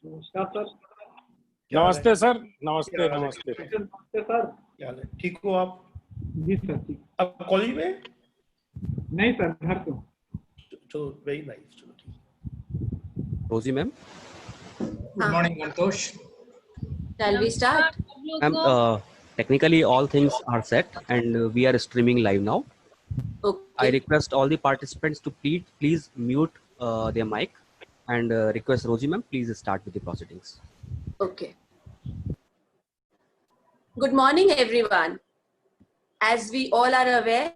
नमस्कार सर। नमस्ते सर। नमस्ते क्या नमस्ते नमस्ते सर। क्या हाल है? ठीक हो आप? जी सर ठीक। आप कॉलेज में? नहीं सर, घर पे हूँ। चलो, वेरी नाइस। चलो ठीक। Rosie ma'am, Good morning, Santosh. Shall we start? ma'am, technically all things are set and we are streaming live now. I Okay. request all the participants to please mute their mic and request Rosie ma'am, please start with the proceedings. Okay. Good morning, everyone. As we all are aware,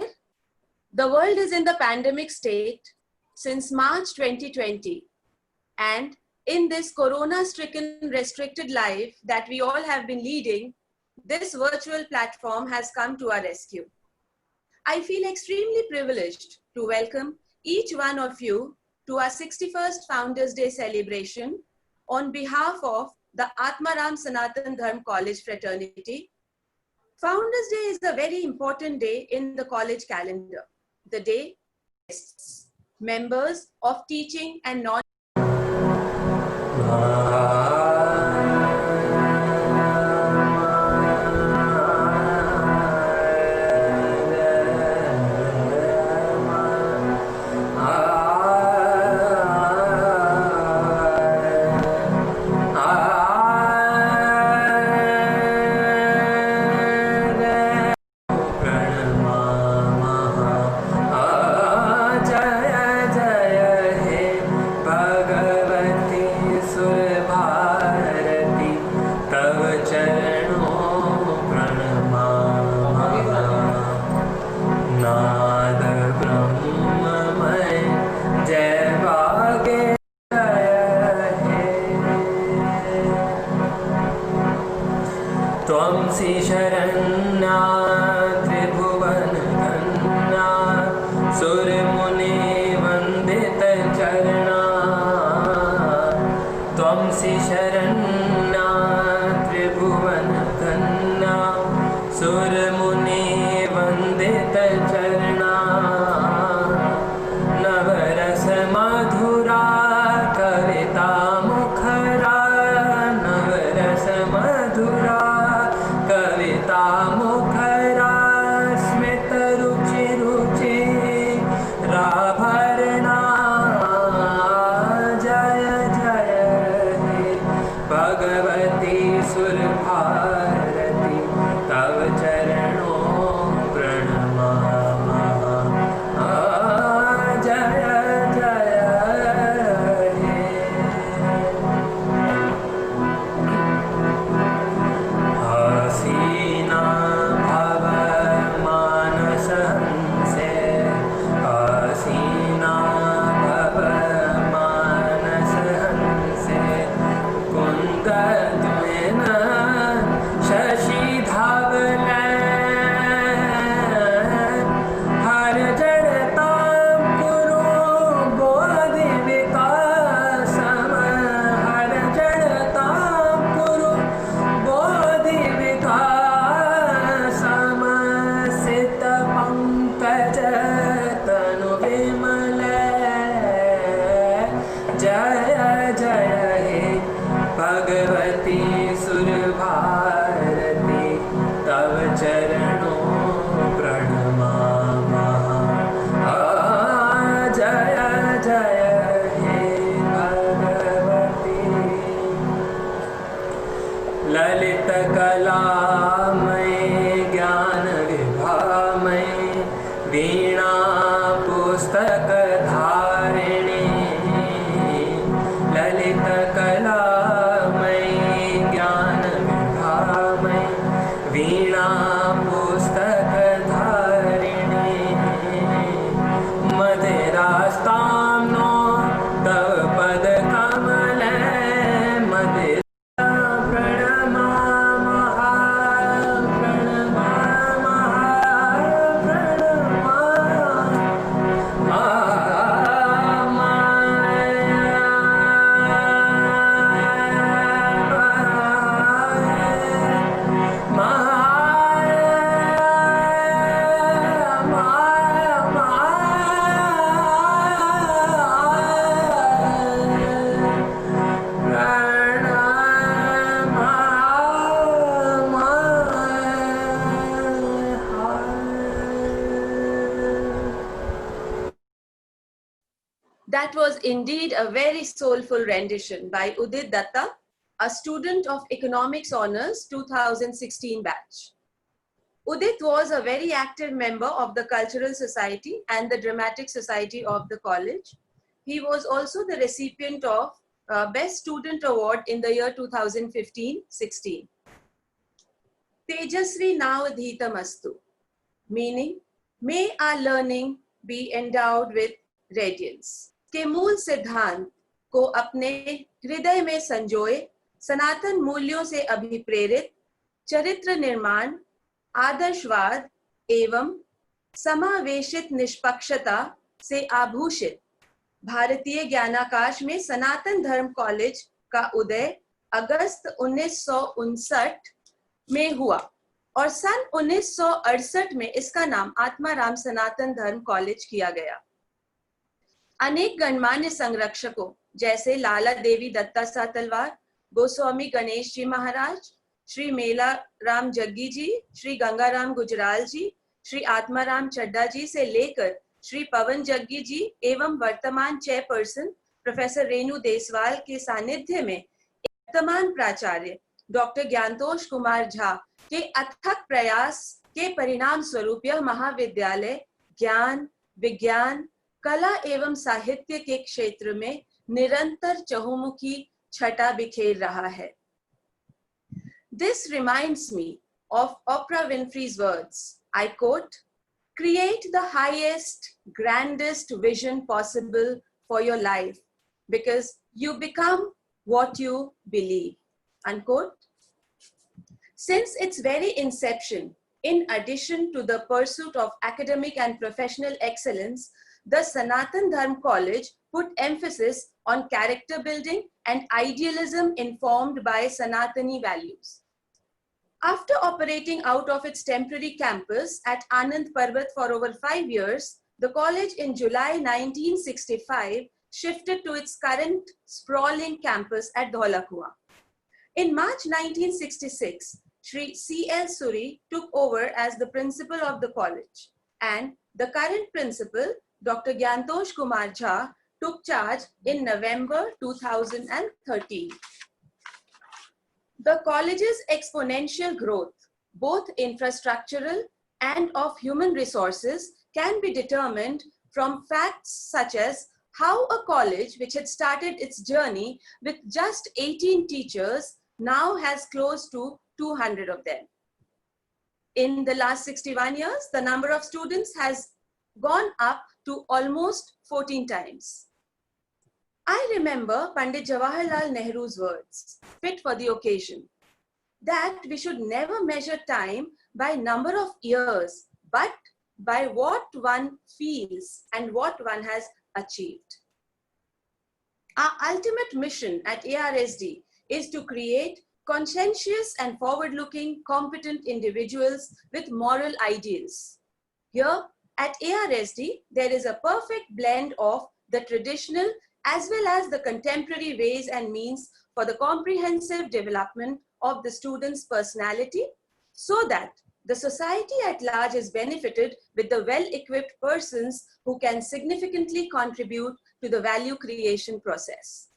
the world is in the pandemic state since March 2020. And in this corona-stricken, restricted life that we all have been leading, this virtual platform has come to our rescue. I feel extremely privileged to welcome each one of you to our 61st Founders Day celebration on behalf of the Atmaram Sanatan Dharm College fraternity. Founders Day is a very important day in the college calendar. The day hosts members of teaching and non Lalit कला मयि ज्ञान विभामयि indeed a very soulful rendition by Udit Datta, a student of Economics Honours 2016 batch. Udit was a very active member of the Cultural Society and the Dramatic Society of the college. He was also the recipient of Best Student Award in the year 2015-16. Tejasvi Navadhitamastu, meaning, may our learning be endowed with radiance. के मूल सिद्धांत को अपने हृदय में संजोए, सनातन मूल्यों से अभिप्रेरित चरित्र निर्माण, आदर्शवाद एवं समावेशित निष्पक्षता से आभूषित भारतीय ज्ञानाकाश में सनातन धर्म कॉलेज का उदय अगस्त 1959 में हुआ और सन 1968 में इसका नाम आत्माराम सनातन धर्म कॉलेज किया गया। अनेक गणमान्य संरक्षकों जैसे लाला देवी दत्ता सातलवार, गोस्वामी गणेश जी महाराज, श्री मेला राम जग्गी जी, श्री गंगाराम गुजराल जी, श्री आत्माराम चड्डा जी से लेकर श्री पवन जग्गी जी एवं वर्तमान चेयरपर्सन प्रोफेसर रेणु देसवाल के सानिध्य में वर्तमान प्राचार्य डॉक्टर ज्ञानतोष कुमार झा के अथक प्रयास के परिणाम स्वरूप यह महाविद्यालय ज्ञान, विज्ञान, कला एवं साहित्य के क्षेत्र में निरंतर चहुमुखी छटा बिखेर रहा है। This reminds me of Oprah Winfrey's words. I quote, "Create the highest, grandest vision possible for your life because you become what you believe." Unquote. Since its very inception, in addition to the pursuit of academic and professional excellence, the Sanatan Dharm College put emphasis on character building and idealism informed by Sanatani values. After operating out of its temporary campus at Anand Parbat for over 5 years, the college in July 1965 shifted to its current sprawling campus at Dholakua. In March 1966, Shri C.L. Suri took over as the principal of the college, and the current principal, Dr. Gyantosh Kumar Jha, took charge in November 2013. The college's exponential growth, both infrastructural and of human resources, can be determined from facts such as how a college which had started its journey with just 18 teachers now has close to 200 of them. In the last 61 years, the number of students has gone up to almost 14 times. I remember Pandit Jawaharlal Nehru's words, fit for the occasion, that we should never measure time by number of years, but by what one feels and what one has achieved. Our ultimate mission at ARSD is to create conscientious and forward-looking, competent individuals with moral ideals. Here at ARSD, there is a perfect blend of the traditional as well as the contemporary ways and means for the comprehensive development of the student's personality, so that the society at large is benefited with the well-equipped persons who can significantly contribute to the value creation process.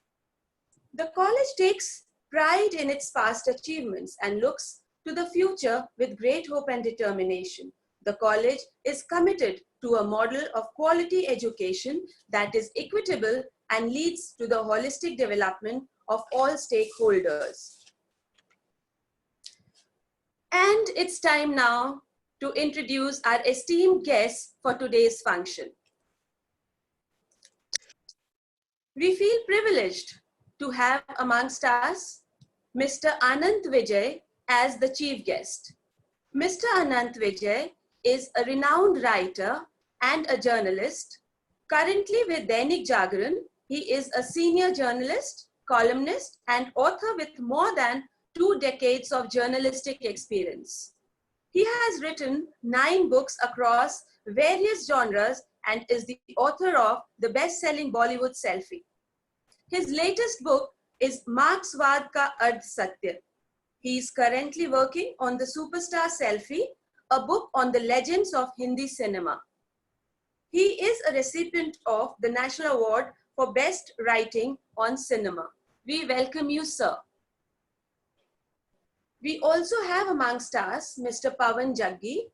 The college takes pride in its past achievements and looks to the future with great hope and determination. The college is committed to a model of quality education that is equitable and leads to the holistic development of all stakeholders. And it's time now to introduce our esteemed guests for today's function. We feel privileged to have amongst us Mr. Anant Vijay as the chief guest. Mr. Anant Vijay is a renowned writer and a journalist. Currently with Dainik Jagran, he is a senior journalist, columnist, and author with more than 2 decades of journalistic experience. He has written 9 books across various genres and is the author of the best-selling Bollywood Selfie. His latest book is Marxwad Ka Ardh Satya. He is currently working on the Superstar Selfie, a book on the legends of Hindi cinema. He is a recipient of the National Award for Best Writing on Cinema. We welcome you, sir. We also have amongst us Mr. Pawan Jaggi.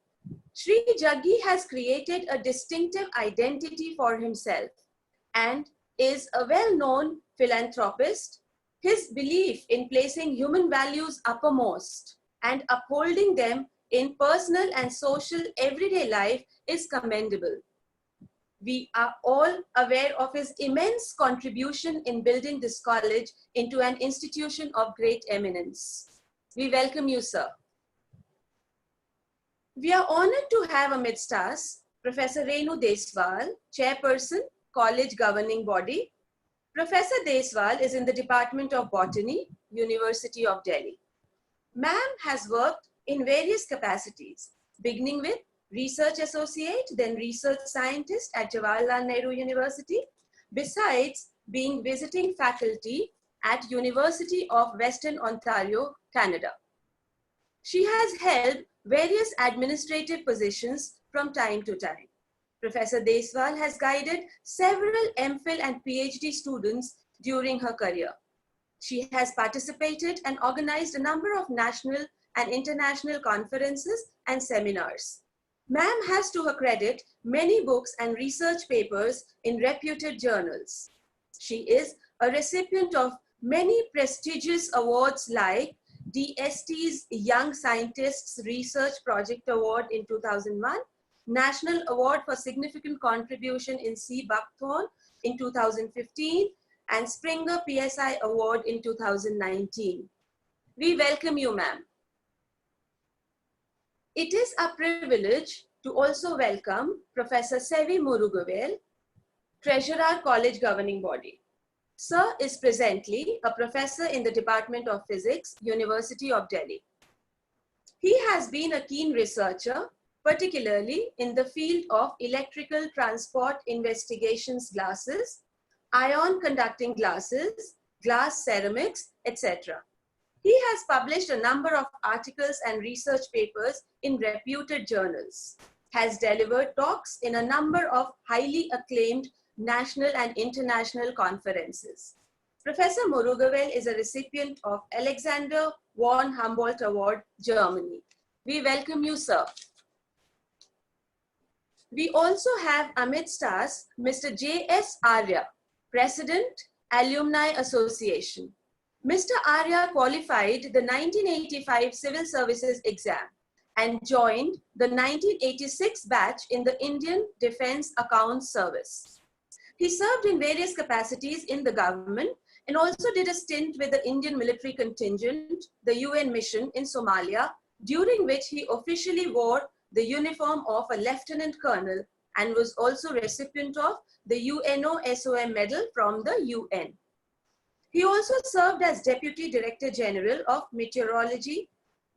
Shri Jaggi has created a distinctive identity for himself and is a well-known philanthropist. His belief in placing human values uppermost and upholding them in personal and social everyday life is commendable. We are all aware of his immense contribution in building this college into an institution of great eminence. We welcome you, sir. We are honored to have amidst us Professor Renu Deswal, Chairperson, College Governing Body. Professor Deswal is in the Department of Botany, University of Delhi. Ma'am has worked in various capacities, beginning with Research Associate, then Research Scientist at Jawaharlal Nehru University, besides being visiting faculty at University of Western Ontario, Canada. She has held various administrative positions from time to time. Professor Deswal has guided several MPhil and PhD students during her career. She has participated and organized a number of national and international conferences and seminars. Ma'am has to her credit many books and research papers in reputed journals. She is a recipient of many prestigious awards like DST's Young Scientists Research Project Award in 2001, National Award for Significant Contribution in C. Buckthorn in 2015, and Springer PSI Award in 2019. We welcome you, ma'am. It is a privilege to also welcome Professor Sevi Murugavel, Treasurer, College Governing Body. Sir is presently a professor in the Department of Physics, University of Delhi. He has been a keen researcher, particularly in the field of electrical transport investigations glasses, ion conducting glasses, glass ceramics, etc. He has published a number of articles and research papers in reputed journals, has delivered talks in a number of highly acclaimed national and international conferences. Professor Murugavel is a recipient of Alexander von Humboldt Award, Germany. We welcome you, sir. We also have amidst us Mr. J.S. Arya, President, Alumni Association. Mr. Arya qualified the 1985 Civil Services exam and joined the 1986 batch in the Indian Defense Accounts Service. He served in various capacities in the government and also did a stint with the Indian military contingent, the UN mission in Somalia, during which he officially wore the uniform of a lieutenant colonel and was also recipient of the UNOSOM medal from the UN. He also served as Deputy Director General of Meteorology.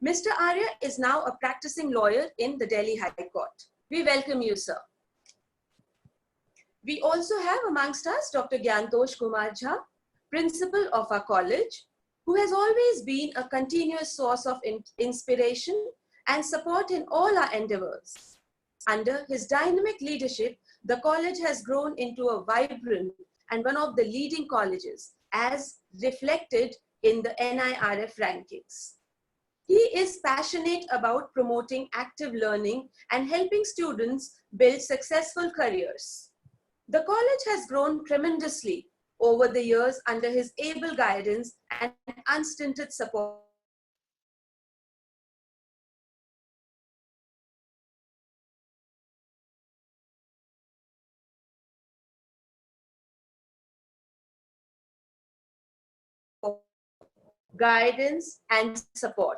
Mr. Arya is now a practicing lawyer in the Delhi High Court. We welcome you, sir. We also have amongst us Dr. Gyantosh Kumar Jha, Principal of our college, who has always been a continuous source of inspiration and support in all our endeavors. Under his dynamic leadership, the college has grown into a vibrant and one of the leading colleges, as reflected in the NIRF rankings. He is passionate about promoting active learning and helping students build successful careers. The college has grown tremendously over the years under his able guidance and unstinted support. Guidance and support.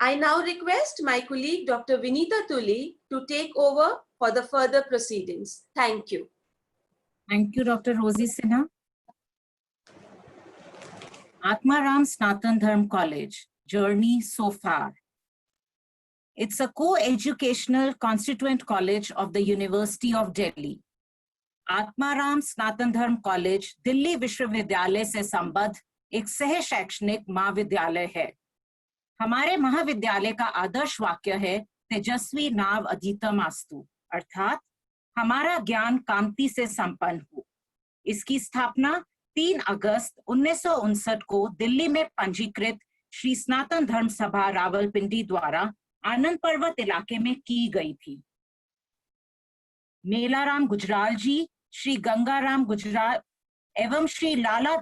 I now request my colleague Dr. Vinita Tuli to take over for the further proceedings. Thank you. Thank you, Dr. Rosie Sinha. Atmaram Sanatan Dharm College, journey so far. It's a co-educational constituent college of the University of Delhi. Atmaram सनातन धर्म college Delhi विश्वविद्यालय से संबद्ध एक सह शैक्षणिक महाविद्यालय है। हमारे महाविद्यालय का आदर्श वाक्य है तेजस्वी नाव अधीतम अस्तु, अर्थात हमारा ज्ञान कांति से संपन्न हो। इसकी स्थापना 3 अगस्त 1959 को दिल्ली में पंजीकृत श्री सनातन धर्म सभा रावलपिंडी द्वारा आनंद पर्वत इलाके में की गई थी। मेलाराम गुजराल जी, श्री गंगाराम गुजराल एवं श्री लाला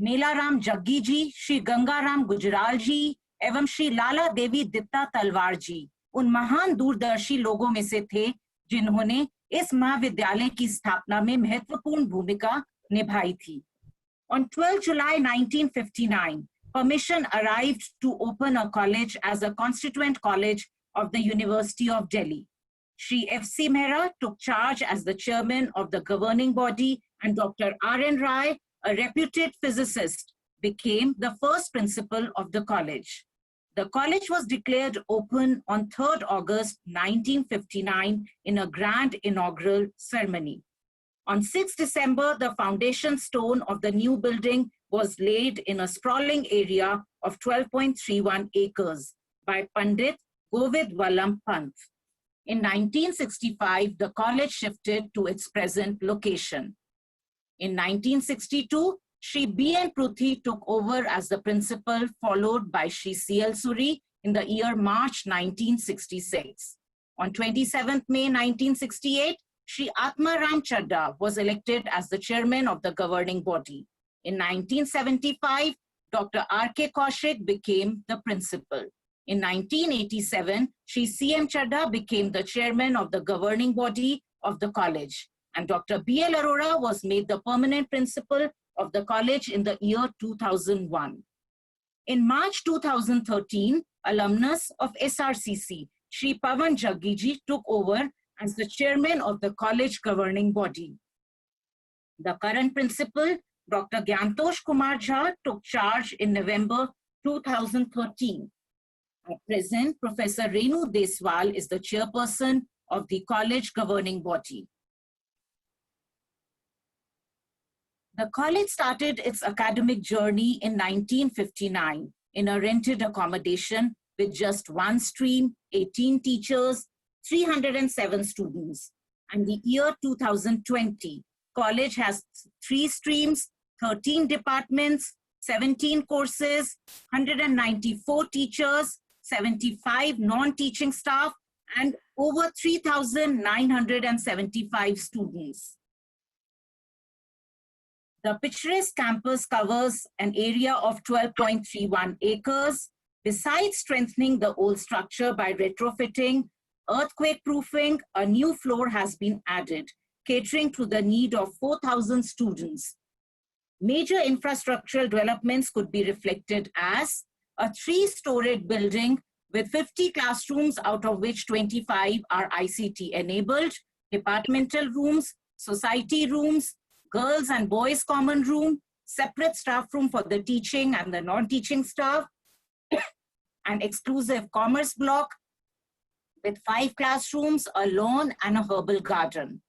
मेलाराम जग्गी जी, श्री गंगाराम गुजराल जी एवं श्री लाला देवी दित्ता तलवार जी उन महान दूरदर्शी लोगों में से थे जिन्होंने इस महाविद्यालय की स्थापना में महत्वपूर्ण भूमिका निभाई थी। On 12 July 1959, permission arrived to open a college as a constituent college of the University of Delhi. Shri F.C. Mehra took charge as the chairman of the governing body, and Dr. R.N. Rai, a reputed physicist, became the first principal of the college. The college was declared open on 3rd August 1959 in a grand inaugural ceremony. On 6 December, the foundation stone of the new building was laid in a sprawling area of 12.31 acres by Pandit Govind Vallam Pant. In 1965, the college shifted to its present location. In 1962, Shri B.N. Pruthi took over as the principal, followed by Shri C.L. Suri in the year March 1966. On 27th May 1968, Shri Atma Ram Chadda was elected as the chairman of the governing body. In 1975, Dr. R.K. Kaushik became the principal. In 1987, Shri C.M. Chadda became the chairman of the governing body of the college, and Dr. B.L. Arora was made the permanent principal of the college in the year 2001. In March 2013, alumnus of SRCC, Shri Pavan Jaggiji, took over as the chairman of the college governing body. The current principal, Dr. Gyantosh Kumar Jha, took charge in November 2013. At present, Professor Renu Deswal is the chairperson of the college governing body. The college started its academic journey in 1959 in a rented accommodation with just one stream, 18 teachers, 307 students. And the year 2020, college has 3 streams, 13 departments, 17 courses, 194 teachers, 75 non-teaching staff, and over 3,975 students. The picturesque campus covers an area of 12.31 acres. Besides strengthening the old structure by retrofitting, earthquake proofing, a new floor has been added, catering to the need of 4,000 students. Major infrastructural developments could be reflected as a 3-storied building with 50 classrooms, out of which 25 are ICT enabled, departmental rooms, society rooms, girls and boys common room, separate staff room for the teaching and the non-teaching staff, an exclusive commerce block with 5 classrooms, a lawn and a herbal garden.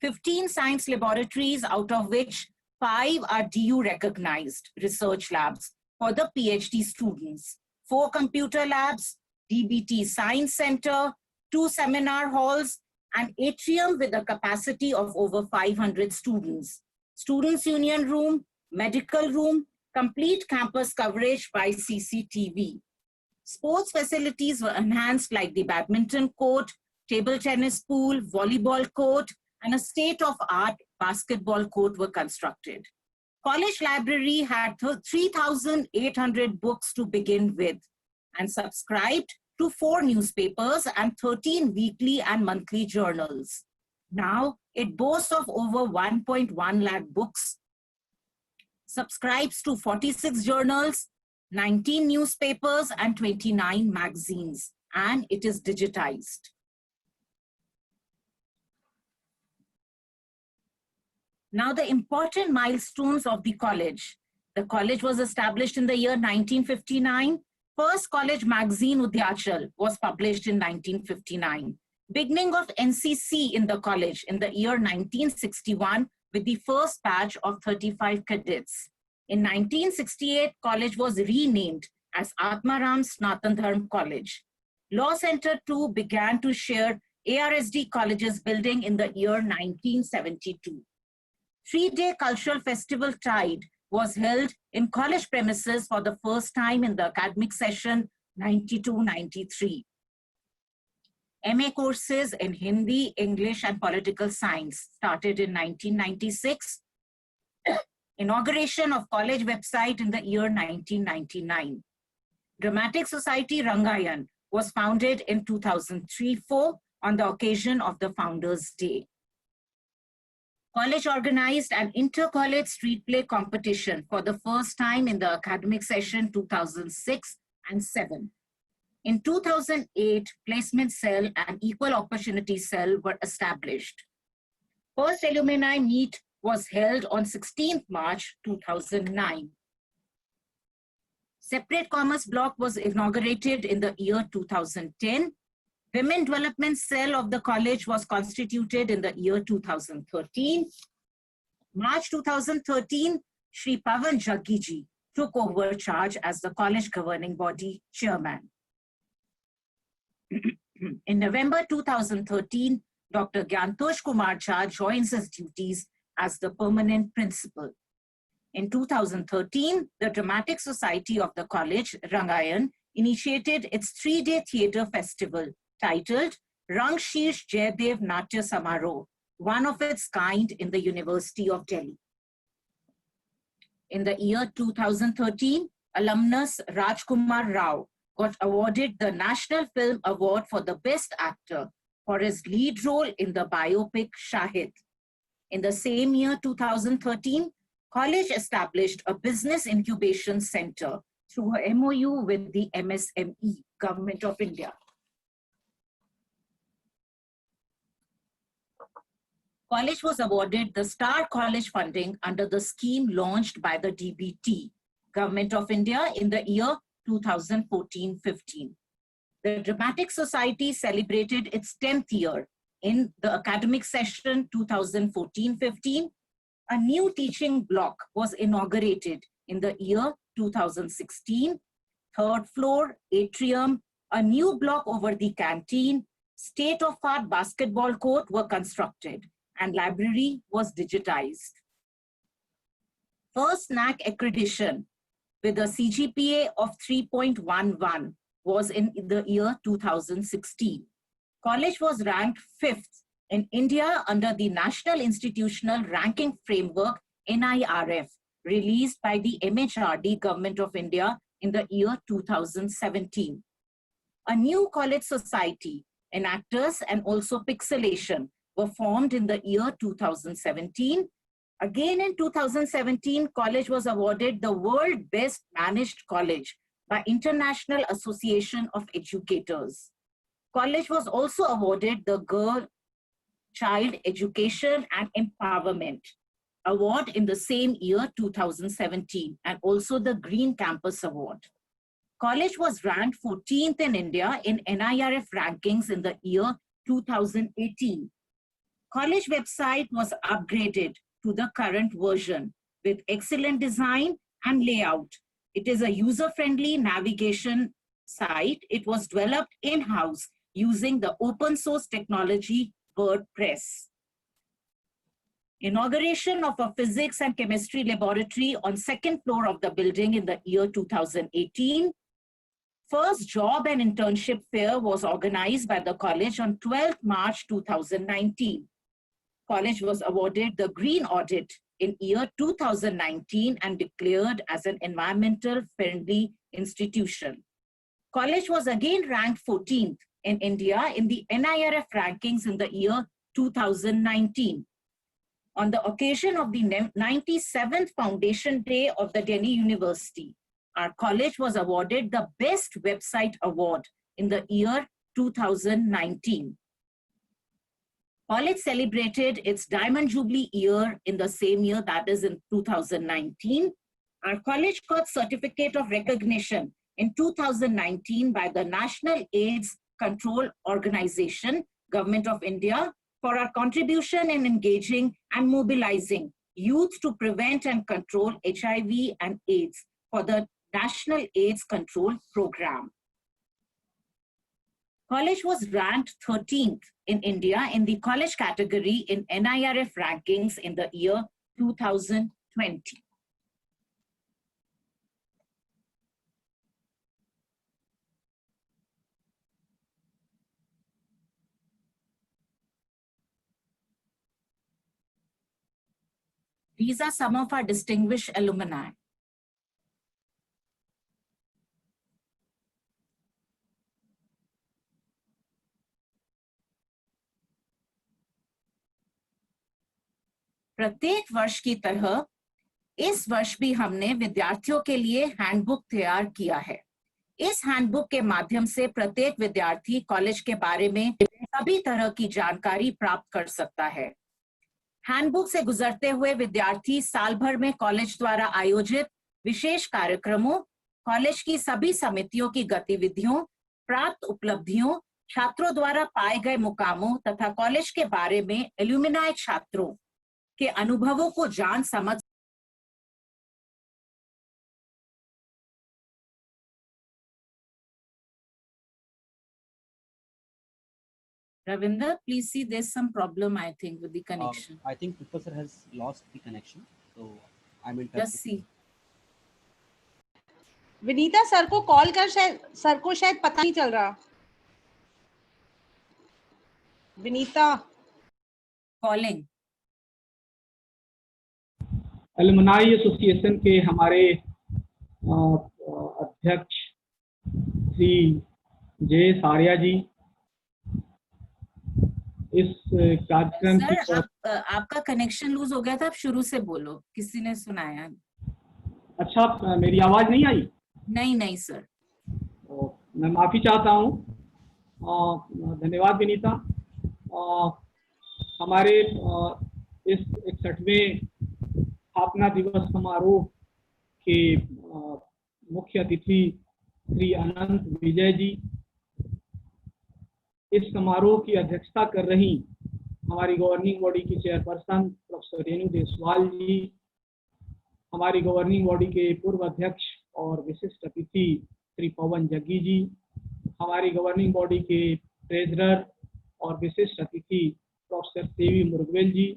15 science laboratories, out of which 5 are DU recognized research labs for the PhD students, 4 computer labs, DBT Science Center, 2 seminar halls, an atrium with a capacity of over 500 students, Students' Union Room, medical room, complete campus coverage by CCTV. Sports facilities were enhanced like the badminton court, table tennis pool, volleyball court, and a state-of-art basketball court were constructed. College library had 3,800 books to begin with and subscribed to 4 newspapers and 13 weekly and monthly journals. Now, it boasts of over 1.1 lakh books, subscribes to 46 journals, 19 newspapers, and 29 magazines, and it is digitized. Now, the important milestones of the college. The college was established in the year 1959. First college magazine, Udyachal, was published in 1959. Beginning of NCC in the college in the year 1961 with the first batch of 35 cadets. In 1968, college was renamed as Atmaram Sanatan Dharm College. Law Center 2 began to share ARSD College's building in the year 1972. 3-day cultural festival Tide was held in college premises for the first time in the academic session 92-93. MA courses in Hindi, English, and Political Science started in 1996. Inauguration of college website in the year 1999. Dramatic Society Rangayan was founded in 2003-04 on the occasion of the Founders' Day. College organized an inter-college street play competition for the first time in the academic session 2006 and 7. In 2008, placement cell and equal opportunity cell were established. First alumni meet was held on 16th March 2009. Separate commerce block was inaugurated in the year 2010. Women Development Cell of the college was constituted in the year 2013. March 2013, Shri Pavan Jaggiji took over charge as the college governing body chairman. In November 2013, Dr. Gyantosh Kumar Jha joins his duties as the permanent principal. In 2013, the Dramatic Society of the college, Rangayan, initiated its 3-day theatre festival titled Rang Sheersh Jaydev Natya Samaroh, one of its kind in the University of Delhi. In the year 2013, alumnus Rajkumar Rao got awarded the National Film Award for the Best Actor for his lead role in the biopic Shahid. In the same year, 2013, college established a business incubation center through a MOU with the MSME, Government of India. College was awarded the Star College funding under the scheme launched by the DBT, Government of India, in the year 2014-15. The Dramatic Society celebrated its 10th year in the academic session 2014-15. A new teaching block was inaugurated in the year 2016. Third floor, atrium, a new block over the canteen, state-of-art basketball court were constructed, and library was digitized. First NAC accreditation with a CGPA of 3.11 was in the year 2016. College was ranked 5th in India under the National Institutional Ranking Framework, NIRF, released by the MHRD, Government of India, in the year 2017. A new college society, enactors and also pixelation were formed in the year 2017. Again in 2017, college was awarded the World Best Managed College by International Association of Educators. College was also awarded the Girl Child Education and Empowerment Award in the same year 2017, and also the Green Campus Award. College was ranked 14th in India in NIRF rankings in the year 2018. College website was upgraded to the current version with excellent design and layout. It is a user-friendly navigation site. It was developed in-house using the open source technology WordPress. Inauguration of a physics and chemistry laboratory on 2nd floor of the building in the year 2018. First job and internship fair was organized by the college on 12th March 2019. College was awarded the Green Audit in year 2019 and declared as an environmental friendly institution. College was again ranked 14th in India in the NIRF rankings in the year 2019. On the occasion of the 97th Foundation Day of the Delhi University, our college was awarded the Best Website Award in the year 2019. College celebrated its Diamond Jubilee year in the same year, that is in 2019. Our college got certificate of recognition in 2019 by the National AIDS Control Organization, Government of India, for our contribution in engaging and mobilizing youth to prevent and control HIV and AIDS for the National AIDS Control Program. College was ranked 13th in India in the college category in NIRF rankings in the year 2020. These are some of our distinguished alumni. प्रत्येक वर्ष की तरह इस वर्ष भी हमने विद्यार्थियों के लिए हैंडबुक तैयार किया है। इस हैंडबुक के माध्यम से प्रत्येक विद्यार्थी कॉलेज के बारे में सभी तरह की जानकारी प्राप्त कर सकता है। हैंडबुक से गुजरते हुए विद्यार्थी साल भर में कॉलेज द्वारा आयोजित विशेष कार्यक्रमों, कॉलेज की सभी समितियों की गतिविधियों, प्राप्त उपलब्धियों, छात्रों द्वारा पाए गए मुकामों तथा कॉलेज के बारे में एल्यूमिनाई छात्रों के अनुभवों को जान समझ। Ravinder, please see there's some problem, I think, with the connection. I think Professor has lost the connection, so I'm in touch. Just see. Vinita sir को कॉल कर, सर को शायद पता नहीं चल रहा। विनीता Calling. एलुमनाई एसोसिएशन के हमारे अध्यक्ष श्री जय सारिया जी इस कार्यक्रम सर, आपका कनेक्शन लूज हो गया था, आप शुरू से बोलो, किसी ने सुनाया। अच्छा, मेरी आवाज नहीं आई? नहीं सर। मैं माफी चाहता हूँ। धन्यवाद विनीता। हमारे इस 61वें स्थापना दिवस समारोह के मुख्य अतिथि श्री अनंत विजय जी, इस समारोह की अध्यक्षता कर रही हमारी गवर्निंग बॉडी की चेयरपर्सन प्रोफेसर रेणु देसवाल जी, हमारी गवर्निंग बॉडी के पूर्व अध्यक्ष और विशिष्ट अतिथि श्री पवन जग्गी जी, हमारी गवर्निंग बॉडी के ट्रेजरर और विशिष्ट अतिथि प्रोफेसर सेवी मुर्गवेल जी,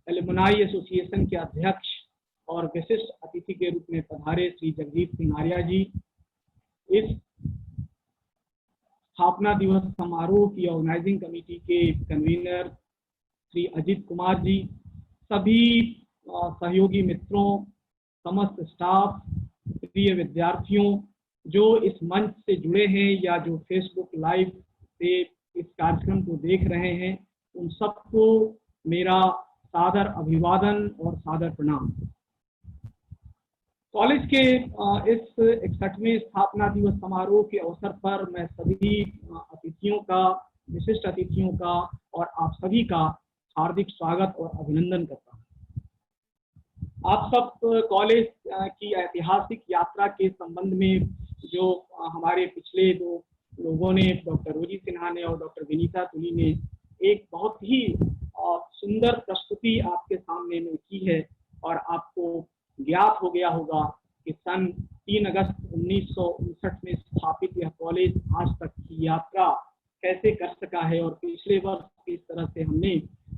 एलुमनाई एसोसिएशन के अध्यक्ष और विशिष्ट अतिथि के रूप में पधारे श्री जगदीप सिंह आर्या जी, इस स्थापना दिवस समारोह की ऑर्गेनाइजिंग कमेटी के कन्वीनर श्री अजित कुमार जी, सभी सहयोगी मित्रों, समस्त स्टाफ, प्रिय विद्यार्थियों जो इस मंच से जुड़े हैं या जो फेसबुक लाइव से इस कार्यक्रम को देख रहे हैं, उन सबको मेरा सादर अभिवादन और सादर प्रणाम। कॉलेज के इस 61वें स्थापना दिवस समारोह के अवसर पर मैं सभी अतिथियों का, विशिष्ट अतिथियों का और आप सभी का हार्दिक स्वागत और अभिनंदन करता हूं। आप सब कॉलेज की ऐतिहासिक यात्रा के संबंध में जो हमारे पिछले दो लोगों ने, डॉक्टर रोजी सिन्हा ने और डॉक्टर विनीता तुली ने, एक बहुत ही सुंदर प्रस्तुति आपके सामने में की है और आपको ज्ञात हो गया होगा कि सन 3 अगस्त 1959 में स्थापित यह कॉलेज आज तक की यात्रा कैसे कर सका है और पिछले वर्ष किस तरह से हमने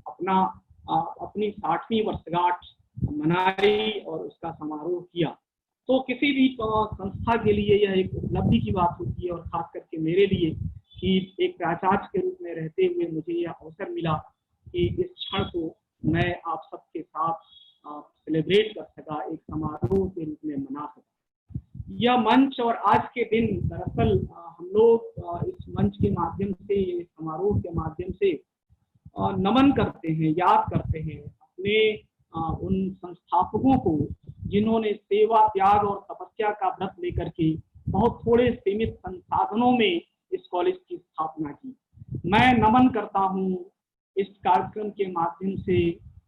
अपनी 60वीं वर्षगांठ मनाई और उसका समारोह किया। तो किसी भी संस्था के लिए यह एक उपलब्धि की बात होती है और खास करके मेरे लिए कि एक प्राचार्य के रूप में रहते हुए मुझे यह अवसर मिला कि इस क्षण को मैं आप सबके साथ सेलिब्रेट कर सका, एक समारोह के रूप में मना सका। यह मंच और आज के दिन दरअसल हम लोग इस मंच के माध्यम से, इस समारोह के माध्यम से नमन करते हैं, याद करते हैं अपने उन संस्थापकों को जिन्होंने सेवा, त्याग और तपस्या का व्रत लेकर के बहुत थोड़े सीमित संसाधनों में इस कॉलेज की स्थापना की। मैं नमन करता हूँ इस कार्यक्रम के माध्यम से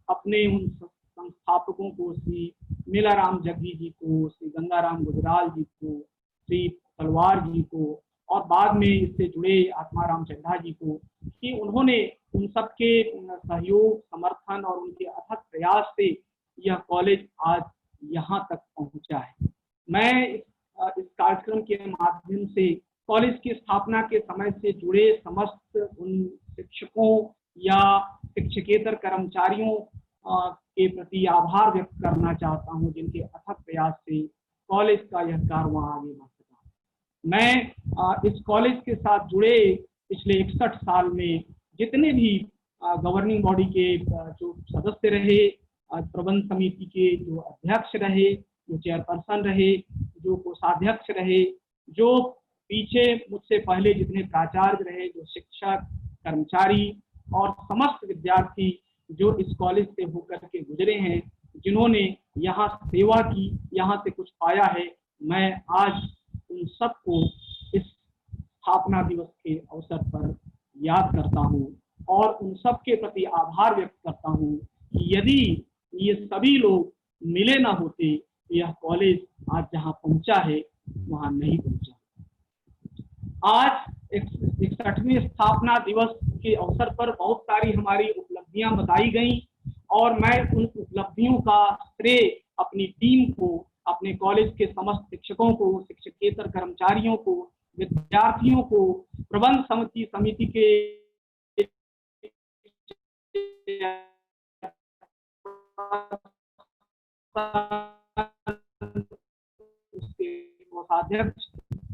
अपने उन संस्थापकों को, श्री मेलाराम जग्गी जी को, श्री गंगाराम गुजराल जी को, श्री तलवार जी को और बाद में इससे जुड़े आत्माराम चड्ढा जी को, कि उन्होंने उन सबके सहयोग, समर्थन और उनके अथक प्रयास से यह कॉलेज आज यहाँ तक पहुँचा है। मैं इस कार्यक्रम के माध्यम से कॉलेज की स्थापना के समय से जुड़े समस्त उन शिक्षकों या शिक्षकेतर कर्मचारियों के प्रति आभार व्यक्त करना चाहता हूं, जिनके अथक प्रयास से कॉलेज का यह कारवां आगे बढ़ सका। मैं इस कॉलेज के साथ जुड़े पिछले 61 साल में जितने भी गवर्निंग बॉडी के जो सदस्य रहे, प्रबंध समिति के जो अध्यक्ष रहे, जो चेयरपर्सन रहे, जो कोषाध्यक्ष रहे, जो पीछे मुझसे पहले जितने प्राचार्य रहे, जो शिक्षक, कर्मचारी और समस्त विद्यार्थी जो इस कॉलेज से होकर के गुजरे हैं, जिन्होंने यहाँ सेवा की, यहाँ से कुछ पाया है, मैं आज उन सबको इस स्थापना दिवस के अवसर पर याद करता हूँ और उन सब के प्रति आभार व्यक्त करता हूँ कि यदि ये सभी लोग मिले ना होते, यह कॉलेज आज जहाँ पहुँचा है वहाँ नहीं पहुँचा। आज 61वें स्थापना दिवस के अवसर पर बहुत सारी हमारी उपलब्धियां बताई गई और मैं उन उपलब्धियों का श्रेय अपनी टीम को, अपने कॉलेज के समस्त शिक्षकों को, शिक्षकेतर कर्मचारियों को, विद्यार्थियों को, प्रबंध समिति के कोषाध्यक्ष,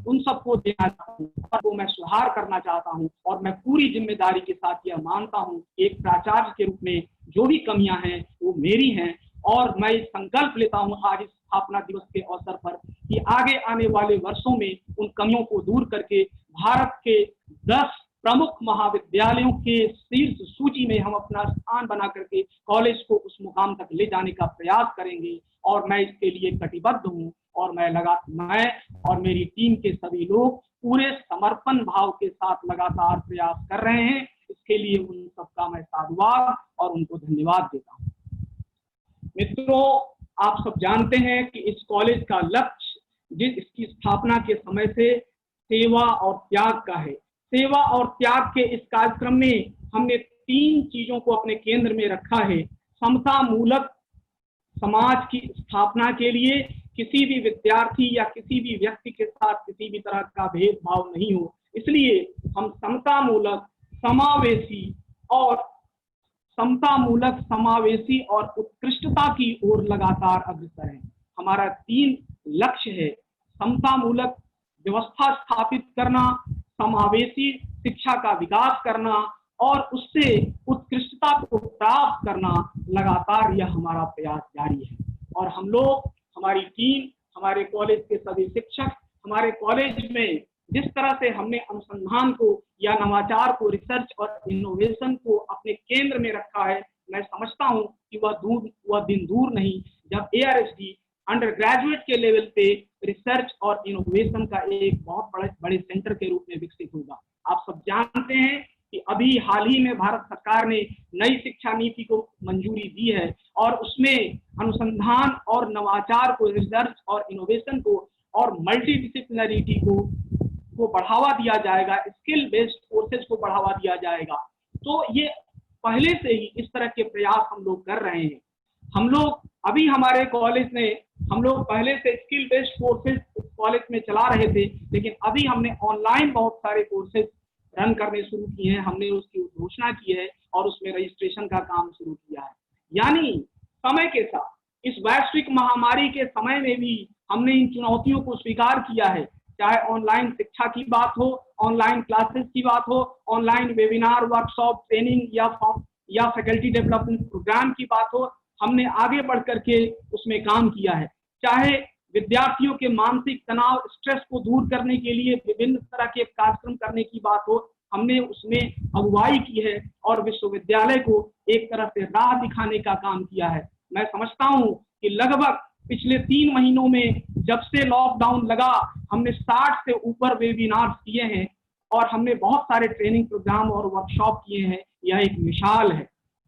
उन सबको देना चाहता हूँ, सबको मैं सुधार करना चाहता हूँ और मैं पूरी जिम्मेदारी के साथ यह मानता हूँ एक प्राचार्य के रूप में जो भी कमियां हैं वो मेरी हैं और मैं संकल्प लेता हूँ आज इस स्थापना दिवस के अवसर पर कि आगे आने वाले वर्षों में उन कमियों को दूर करके भारत के 10 प्रमुख महाविद्यालयों के शीर्ष सूची में हम अपना स्थान बना करके कॉलेज को उस मुकाम तक ले जाने का प्रयास करेंगे और मैं इसके लिए कटिबद्ध हूँ और मैं और मेरी टीम के सभी लोग पूरे समर्पण भाव के साथ लगातार प्रयास कर रहे हैं। इसके लिए उन सबका मैं साधुवाद और उनको धन्यवाद देता हूँ। मित्रों, आप सब जानते हैं कि इस कॉलेज का लक्ष्य इसकी स्थापना के समय से सेवा और त्याग का है। सेवा और त्याग के इस कार्यक्रम में हमने 3 चीजों को अपने केंद्र में रखा है। समता मूलक समाज की स्थापना के लिए किसी भी विद्यार्थी या किसी भी व्यक्ति के साथ किसी भी तरह का भेदभाव नहीं हो, इसलिए हम समता मूलक समावेशी और उत्कृष्टता की ओर लगातार अग्रसर हैं। हमारा 3 लक्ष्य है: समता मूलक व्यवस्था स्थापित करना, समावेशी शिक्षा का विकास करना और उससे उत्कृष्टता को प्राप्त करना। लगातार यह हमारा प्रयास जारी है और हम लोग, हमारी टीम, हमारे कॉलेज के सभी शिक्षक, हमारे कॉलेज में जिस तरह से हमने अनुसंधान को या नवाचार को, रिसर्च और इनोवेशन को अपने केंद्र में रखा है, मैं समझता हूं कि वह दिन दूर नहीं जब ARSD अंडर ग्रेजुएट के लेवल पे रिसर्च और इनोवेशन का एक बहुत बड़े सेंटर के रूप में विकसित होगा। आप सब जानते हैं कि अभी हाल ही में भारत सरकार ने नई शिक्षा नीति को मंजूरी दी है और उसमें अनुसंधान और नवाचार को, रिसर्च और इनोवेशन को और मल्टीडिसिप्लिनरिटी को बढ़ावा दिया जाएगा, स्किल बेस्ड कोर्सेज को बढ़ावा दिया जाएगा। तो ये पहले से ही इस तरह के प्रयास हम लोग कर रहे हैं। हम लोग अभी हमारे कॉलेज ने, हम लोग पहले से स्किल बेस्ड कोर्सेज कॉलेज में चला रहे थे, लेकिन अभी हमने ऑनलाइन बहुत सारे कोर्सेज रन करने शुरू किए हैं। हमने उसकी घोषणा की है और उसमें रजिस्ट्रेशन का काम शुरू किया है। यानी समय के साथ इस वैश्विक महामारी के समय में भी हमने इन चुनौतियों को स्वीकार किया है, चाहे ऑनलाइन शिक्षा की बात हो, ऑनलाइन क्लासेस की बात हो, ऑनलाइन वेबिनार, वर्कशॉप, ट्रेनिंग या फैकल्टी डेवलपमेंट प्रोग्राम की बात हो, हमने आगे बढ़ करके उसमें काम किया है। चाहे विद्यार्थियों के मानसिक तनाव, स्ट्रेस को दूर करने के लिए विभिन्न तरह के कार्यक्रम करने की बात हो, हमने उसमें अगुवाई की है और विश्वविद्यालय को एक तरह से राह दिखाने का काम किया है। मैं समझता हूं कि लगभग पिछले 3 महीनों में जब से लॉकडाउन लगा, हमने 60 से ऊपर वेबिनार्स किए हैं और हमने बहुत सारे ट्रेनिंग प्रोग्राम और वर्कशॉप किए हैं। यह एक मिसाल है।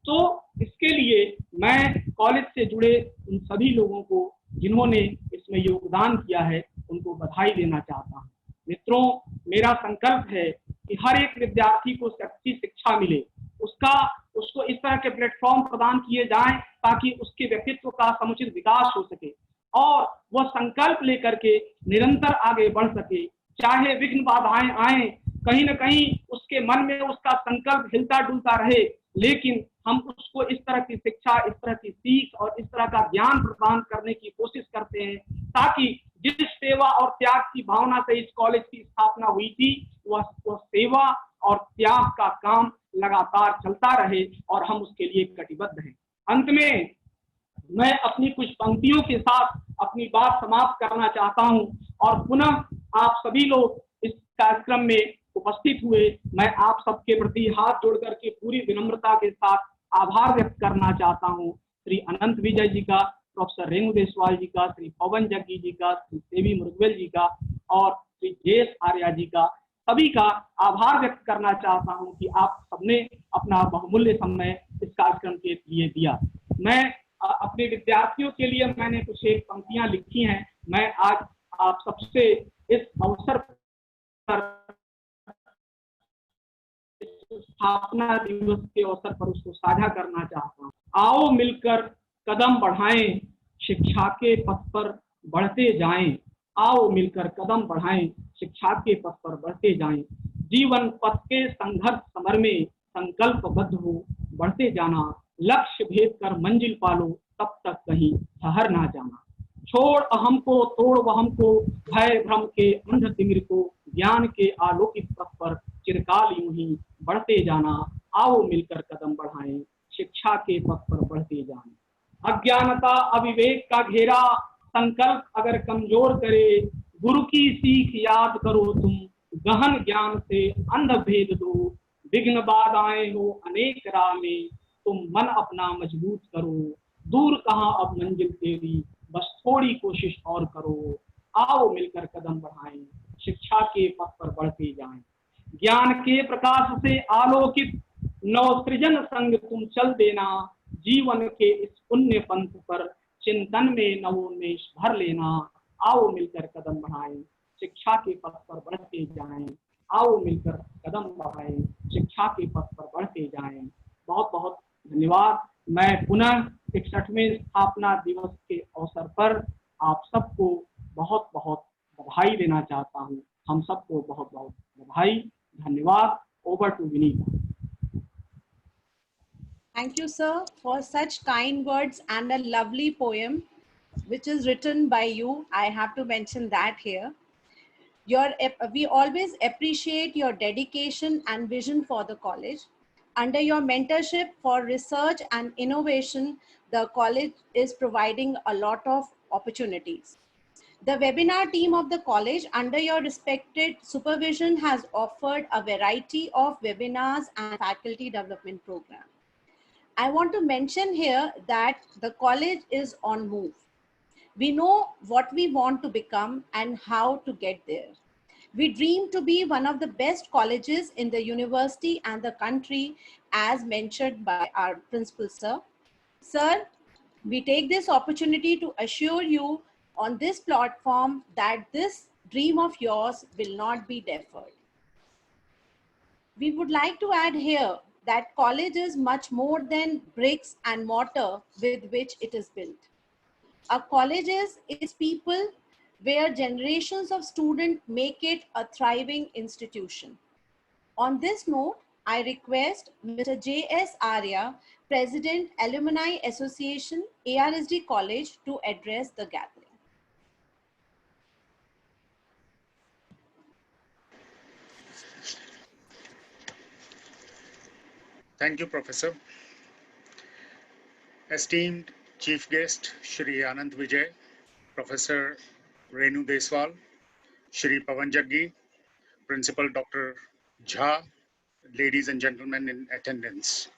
तो इसके लिए मैं कॉलेज से जुड़े उन सभी लोगों को जिन्होंने इसमें योगदान किया है, उनको बधाई देना चाहता हूँ। मित्रों, मेरा संकल्प है कि हर एक विद्यार्थी को अच्छी शिक्षा मिले, उसको इस तरह के प्लेटफॉर्म प्रदान किए जाएं ताकि उसके व्यक्तित्व का समुचित विकास हो सके और वह संकल्प लेकर के निरंतर आगे बढ़ सके। चाहे विघ्न बाधाएं आए, कहीं न कहीं उसके मन में उसका संकल्प हिलता डुलता रहे, लेकिन हम उसको इस तरह की शिक्षा, इस तरह की सीख और इस तरह का ज्ञान प्रदान करने की कोशिश करते हैं, ताकि जिस सेवा और त्याग की भावना से इस कॉलेज की स्थापना हुई थी, वह सेवा और त्याग का काम लगातार चलता रहे और हम उसके लिए कटिबद्ध हैं। अंत में मैं अपनी कुछ पंक्तियों के साथ अपनी बात समाप्त करना चाहता हूं और पुनः आप सभी लोग इस कार्यक्रम में उपस्थित हुए, मैं आप सबके प्रति हाथ जोड़ करके पूरी विनम्रता के साथ आभार व्यक्त करना चाहता हूं। श्री अनंत विजय जी का, प्रोफेसर रेणु देसवाल जी का, श्री पवन जग्गी जी का, श्री सेवी मुरुगवेल जी का और श्री जयेश आर्या जी का, सभी का आभार व्यक्त करना चाहता हूं कि आप सबने अपना बहुमूल्य समय इस कार्यक्रम के लिए दिया। मैं अपने विद्यार्थियों के लिए मैंने कुछ एक पंक्तियां लिखी हैं, मैं आज आप सबसे इस अवसर पर, स्थापना दिवस के अवसर पर उसको साझा करना चाहता हूँ। आओ मिलकर कदम बढ़ाएं, शिक्षा के पथ पर बढ़ते जाएं। आओ मिलकर कदम बढ़ाएं, शिक्षा के पथ पर बढ़ते जाएं। जीवन पथ के संघर्ष समर में संकल्पबद्ध हो बढ़ते जाना। लक्ष्य भेद कर मंजिल पालो, तब तक कहीं ठहर ना जाना। छोड़ अहम को, तोड़ वहम को, भय भ्रम के अंध तिमिर को, ज्ञान के आलोकित पथ पर चिरकाल यूं ही बढ़ते जाना। आओ मिलकर कदम बढ़ाएं, शिक्षा के पथ पर बढ़ते जाएं। अज्ञानता अविवेक का घेरा संकल्प अगर कमजोर करे, गुरु की सीख याद करो तुम, गहन ज्ञान से अंध भेद दो। विघ्न बाधाएं हो अनेक राह में, तुम मन अपना मजबूत करो। दूर कहाँ अब मंजिल तेरी, बस थोड़ी कोशिश और करो। आओ मिलकर कदम बढ़ाएं, शिक्षा के पथ पर बढ़ते जाएं। ज्ञान के प्रकाश से आलोकित नव सृजन संग तुम चल देना। जीवन के इस पुण्य पंथ पर चिंतन में नवोन्मेष भर लेना। आओ मिलकर कदम बढ़ाएं, शिक्षा के पथ पर बढ़ते जाएं। आओ मिलकर कदम बढ़ाएं, शिक्षा के पथ पर बढ़ते जाएं। बहुत बहुत धन्यवाद। मैं पुनः 61वें स्थापना दिवस के अवसर पर आप सबको बहुत बहुत बधाई देना चाहता हूं। हम सबको बहुत बहुत बधाई, धन्यवाद। Over to Vinita. Thank you, sir, for such kind words and a lovely poem, which is written by you. I have to mention that here. We always appreciate your dedication and vision for the college. Under your mentorship for research and innovation, the college is providing a lot of opportunities. The webinar team of the college, under your respected supervision, has offered a variety of webinars and faculty development programs. I want to mention here that the college is on move. We know what we want to become and how to get there. We dream to be one of the best colleges in the university and the country, as mentioned by our principal, sir. Sir, we take this opportunity to assure you on this platform that this dream of yours will not be deferred. We would like to add here that college is much more than bricks and mortar with which it is built. A college is people, where generations of students make it a thriving institution. On this note, I request Mr. J.S. Arya, President, Alumni Association, ARSD College, to address the gathering. Thank you, Professor. Esteemed Chief Guest, Shri Anant Vijay, Professor Renu Deswal, Shri Pavan Jaggi, Principal Dr. Jha, ladies and gentlemen in attendance.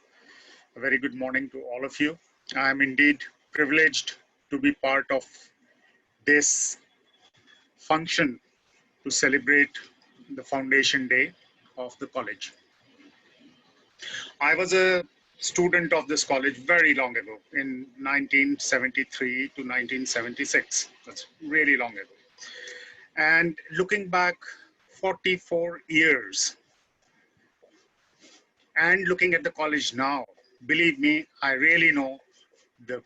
A very good morning to all of you. I am indeed privileged to be part of this function to celebrate the foundation day of the college. I was a student of this college very long ago, in 1973 to 1976. That's really long ago. And looking back 44 years and looking at the college now, believe me, I really know the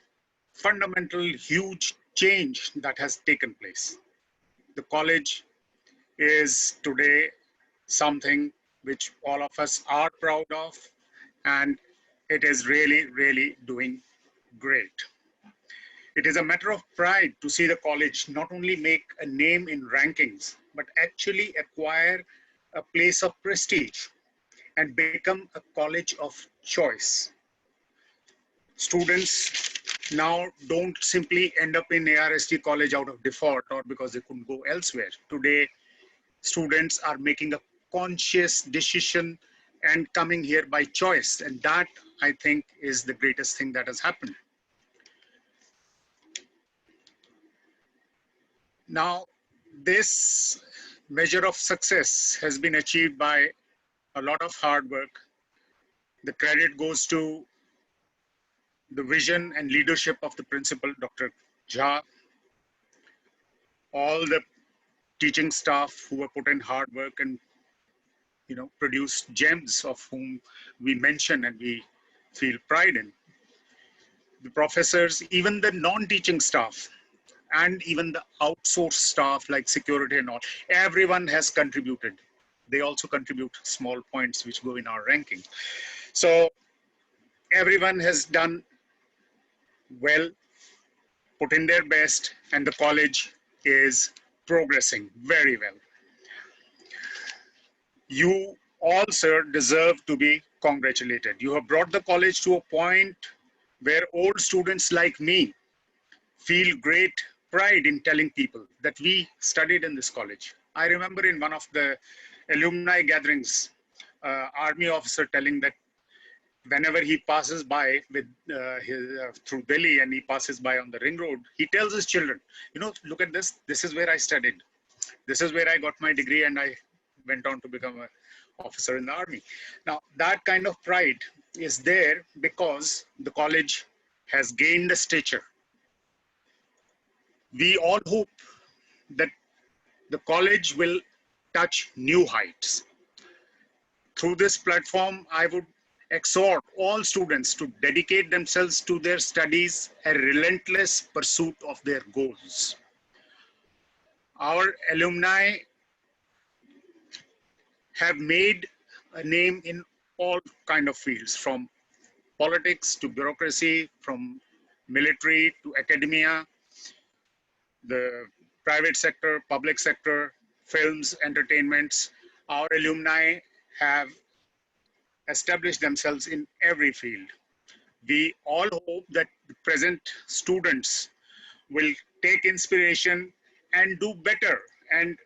fundamental huge change that has taken place. The college is today something which all of us are proud of, and it is really, really doing great. It is a matter of pride to see the college not only make a name in rankings, but actually acquire a place of prestige and become a college of choice. Students now don't simply end up in ARST college out of default or because they couldn't go elsewhere. Today, students are making a conscious decision and coming here by choice. And that, I think, is the greatest thing that has happened. Now, this measure of success has been achieved by a lot of hard work. The credit goes to the vision and leadership of the principal, Dr. Jha, all the teaching staff who have put in hard work and produced gems of whom we mention and we feel pride in. The professors, even the non-teaching staff, and even the outsourced staff like security and all, everyone has contributed. They also contribute small points which go in our ranking. So everyone has done well, put in their best, and the college is progressing very well. You all, sir, deserve to be congratulated. You have brought the college to a point where old students like me feel great pride in telling people that we studied in this college. I remember in one of the alumni gatherings, army officer telling that whenever he passes by with through Delhi and he passes by on the ring road, he tells his children, look at this. This is where I studied. This is where I got my degree and I went on to become an officer in the army. Now, that kind of pride is there because the college has gained a stature. We all hope that the college will touch new heights. Through this platform, I would exhort all students to dedicate themselves to their studies, a relentless pursuit of their goals. Our alumni have made a name in all kind of fields, from politics to bureaucracy, from military to academia, the private sector, public sector, films, entertainments. Our alumni have established themselves in every field. We all hope that the present students will take inspiration and do better and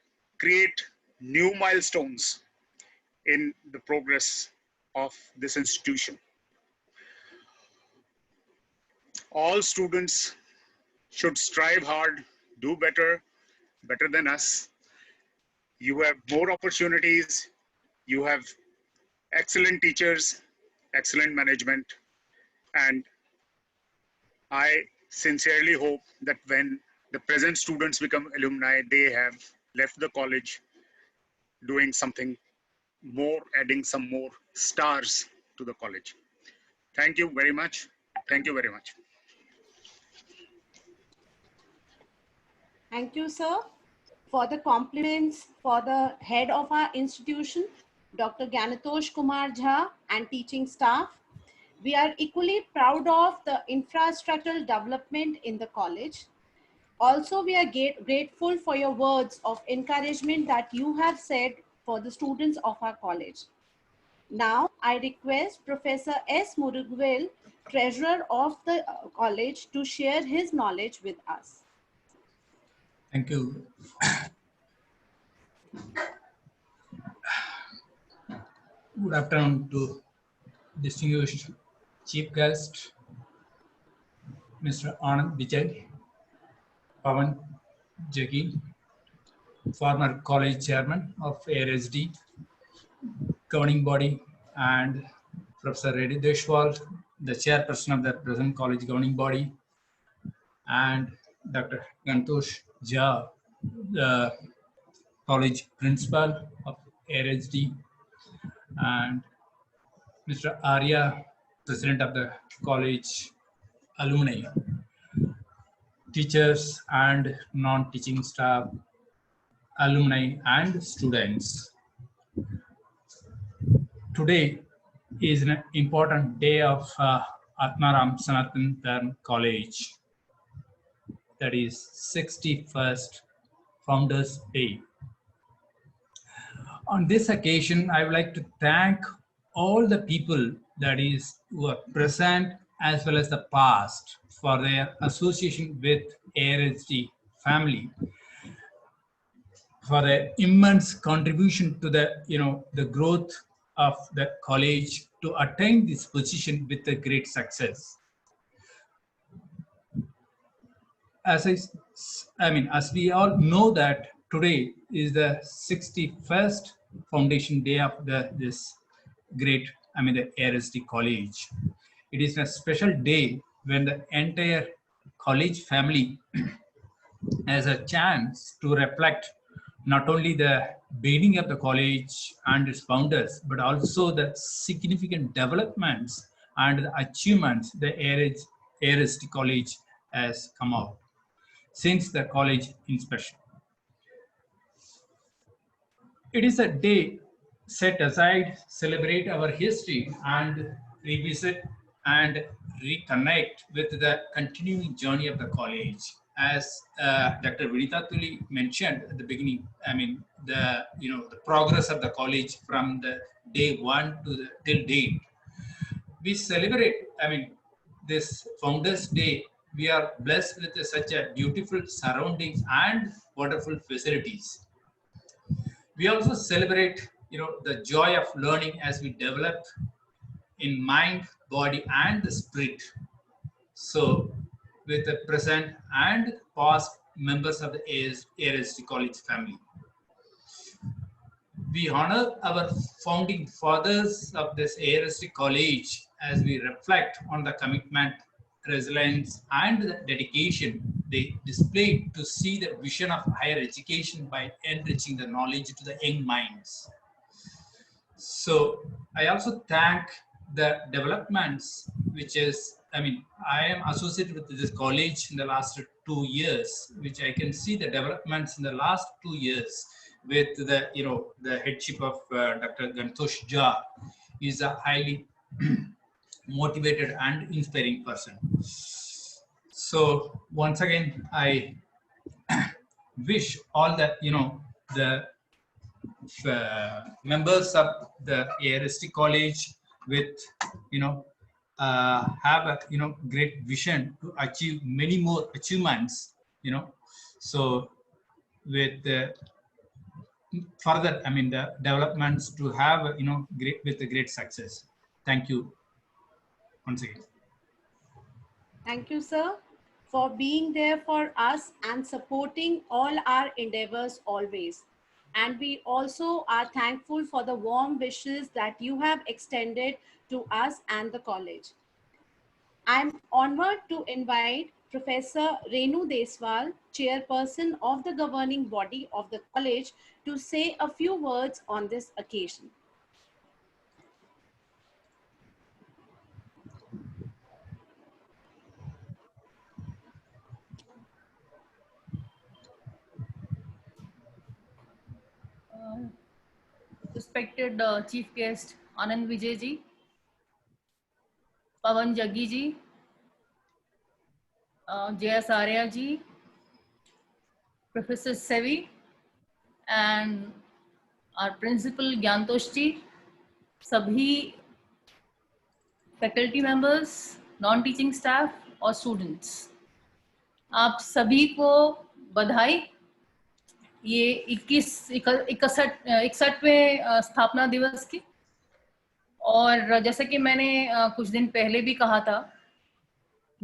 create new milestones in the progress of this institution. All students should strive hard, do better, better than us. You have more opportunities. You have excellent teachers, excellent management. And I sincerely hope that when the present students become alumni, they have left the college doing something more, adding some more stars to the college. Thank you very much. Thank you very much. Thank you, sir, for the compliments for the head of our institution, Dr. Gyanatosh Kumar Jha, and teaching staff. We are equally proud of the infrastructural development in the college. Also, we are grateful for your words of encouragement that you have said for the students of our college. Now, I request Professor S. Murugavel, Treasurer of the college, to share his knowledge with us. Thank you. Good afternoon to distinguished chief guest, Mr. Anand Vijay, Pavan Jaggi, former college chairman of ARSD governing body, and Professor Renu Deshwal, the chairperson of the present college governing body, and Dr. Gyanatosh Jha, the college principal of ARSD, and Mr. Arya, president of the college alumni, teachers and non-teaching staff, alumni and students. Today, is an important day of Atmaram Sanatan Dharm College. That is 61st Founders Day. On this occasion, I would like to thank all the people that is who are present as well as the past for their association with ARSD family, for their immense contribution to the the growth of the college to attain this position with a great success. As as we all know that today is the 61st foundation day of this great, the ARSD college. It is a special day when the entire college family has a chance to reflect not only the beginning of the college and its founders, but also the significant developments and the achievements the ARSD college has come out since the college inspection. It is a day set aside, celebrate our history and revisit and reconnect with the continuing journey of the college. As Dr. Vinita Tuli mentioned at the beginning, the progress of the college from the day one to the till date. We celebrate, this Founders Day. We are blessed with such a beautiful surroundings and wonderful facilities. We also celebrate, the joy of learning as we develop in mind, body, and the spirit. So, with the present and past members of the ARSD College family, we honor our founding fathers of this ARSD College as we reflect on the commitment, resilience, and the dedication they displayed to see the vision of higher education by enriching the knowledge to the young minds. So I also thank the developments, which is, I am associated with this college in the last 2 years, which I can see the developments in the last 2 years with the, the headship of Dr. Gantosh Jha. He is a highly motivated and inspiring person. So once again, I wish all the, the members of the ARSD College with, have a, great vision to achieve many more achievements, so with further, the developments to have, great with a great success. Thank you once again. Thank you, sir, for being there for us and supporting all our endeavors always. And we also are thankful for the warm wishes that you have extended to us and the college. I'm honored to invite Professor Renu Deswal, Chairperson of the governing body of the college, to say a few words on this occasion. Respected Chief Guest Anand Vijay ji, Pavan Jaggi ji, J.S. Arya ji, Professor Sevi, and our Principal Gyantosh ji, sabhi faculty members, non-teaching staff और students, आप सभी को बधाई। ये 61वें स्थापना दिवस की, और जैसे कि मैंने कुछ दिन पहले भी कहा था,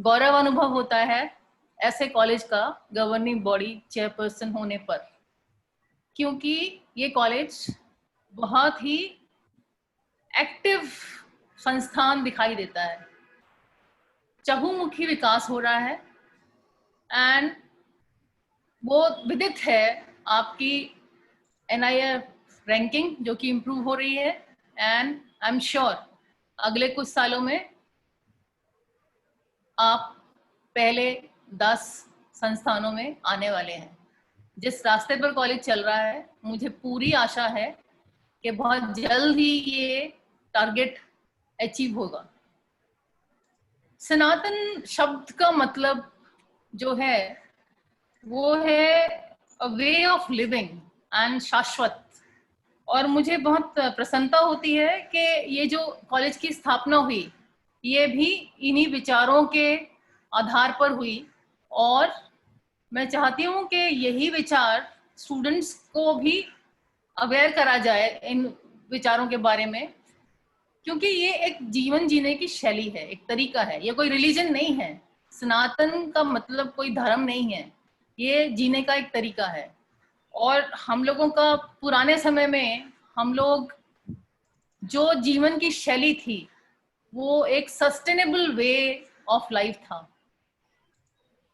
गौरव अनुभव होता है ऐसे कॉलेज का गवर्निंग बॉडी चेयरपर्सन होने पर, क्योंकि ये कॉलेज बहुत ही एक्टिव संस्थान दिखाई देता है, चहुमुखी विकास हो रहा है, एंड वो विदित है आपकी NIR रैंकिंग जो कि इम्प्रूव हो रही है, एंड आई एम श्योर अगले कुछ सालों में आप पहले 10 संस्थानों में आने वाले हैं। जिस रास्ते पर कॉलेज चल रहा है, मुझे पूरी आशा है कि बहुत जल्द ही ये टारगेट अचीव होगा। सनातन शब्द का मतलब जो है वो है अ वे ऑफ लिविंग एंड शाश्वत। और मुझे बहुत प्रसन्नता होती है कि ये जो कॉलेज की स्थापना हुई ये भी इन्हीं विचारों के आधार पर हुई, और मैं चाहती हूँ कि यही विचार स्टूडेंट्स को भी अवेयर करा जाए इन विचारों के बारे में, क्योंकि ये एक जीवन जीने की शैली है, एक तरीका है, ये कोई रिलीजन नहीं है। सनातन का मतलब कोई धर्म नहीं है, ये जीने का एक तरीका है। और हम लोगों का पुराने समय में हम लोग जो जीवन की शैली थी वो एक सस्टेनेबल वे ऑफ लाइफ था।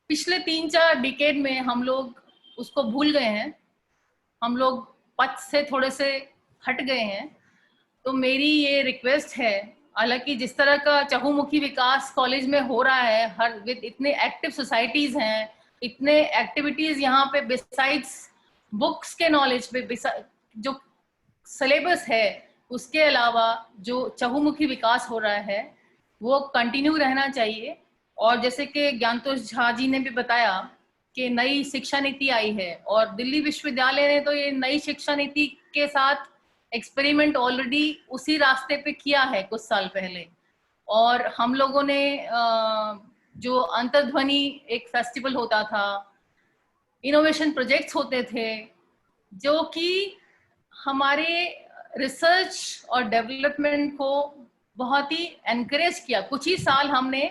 पिछले 3-4 डिकेड में हम लोग उसको भूल गए हैं, हम लोग पथ से थोड़े से हट गए हैं। तो मेरी ये रिक्वेस्ट है, हालांकि जिस तरह का चहुमुखी विकास कॉलेज में हो रहा है, हर विद इतने एक्टिव सोसाइटीज हैं, इतने एक्टिविटीज यहाँ पे बिसाइड्स बुक्स के नॉलेज पे, जो सिलेबस है उसके अलावा जो चहुमुखी विकास हो रहा है वो कंटिन्यू रहना चाहिए। और जैसे कि ज्ञानतोष झा जी ने भी बताया कि नई शिक्षा नीति आई है, और दिल्ली विश्वविद्यालय ने तो ये नई शिक्षा नीति के साथ एक्सपेरिमेंट ऑलरेडी उसी रास्ते पे किया है कुछ साल पहले। और हम लोगों ने जो अंतर्ध्वनि एक फेस्टिवल होता था, इनोवेशन प्रोजेक्ट्स होते थे, जो कि हमारे रिसर्च और डेवलपमेंट को बहुत ही एनकरेज किया। कुछ ही साल हमने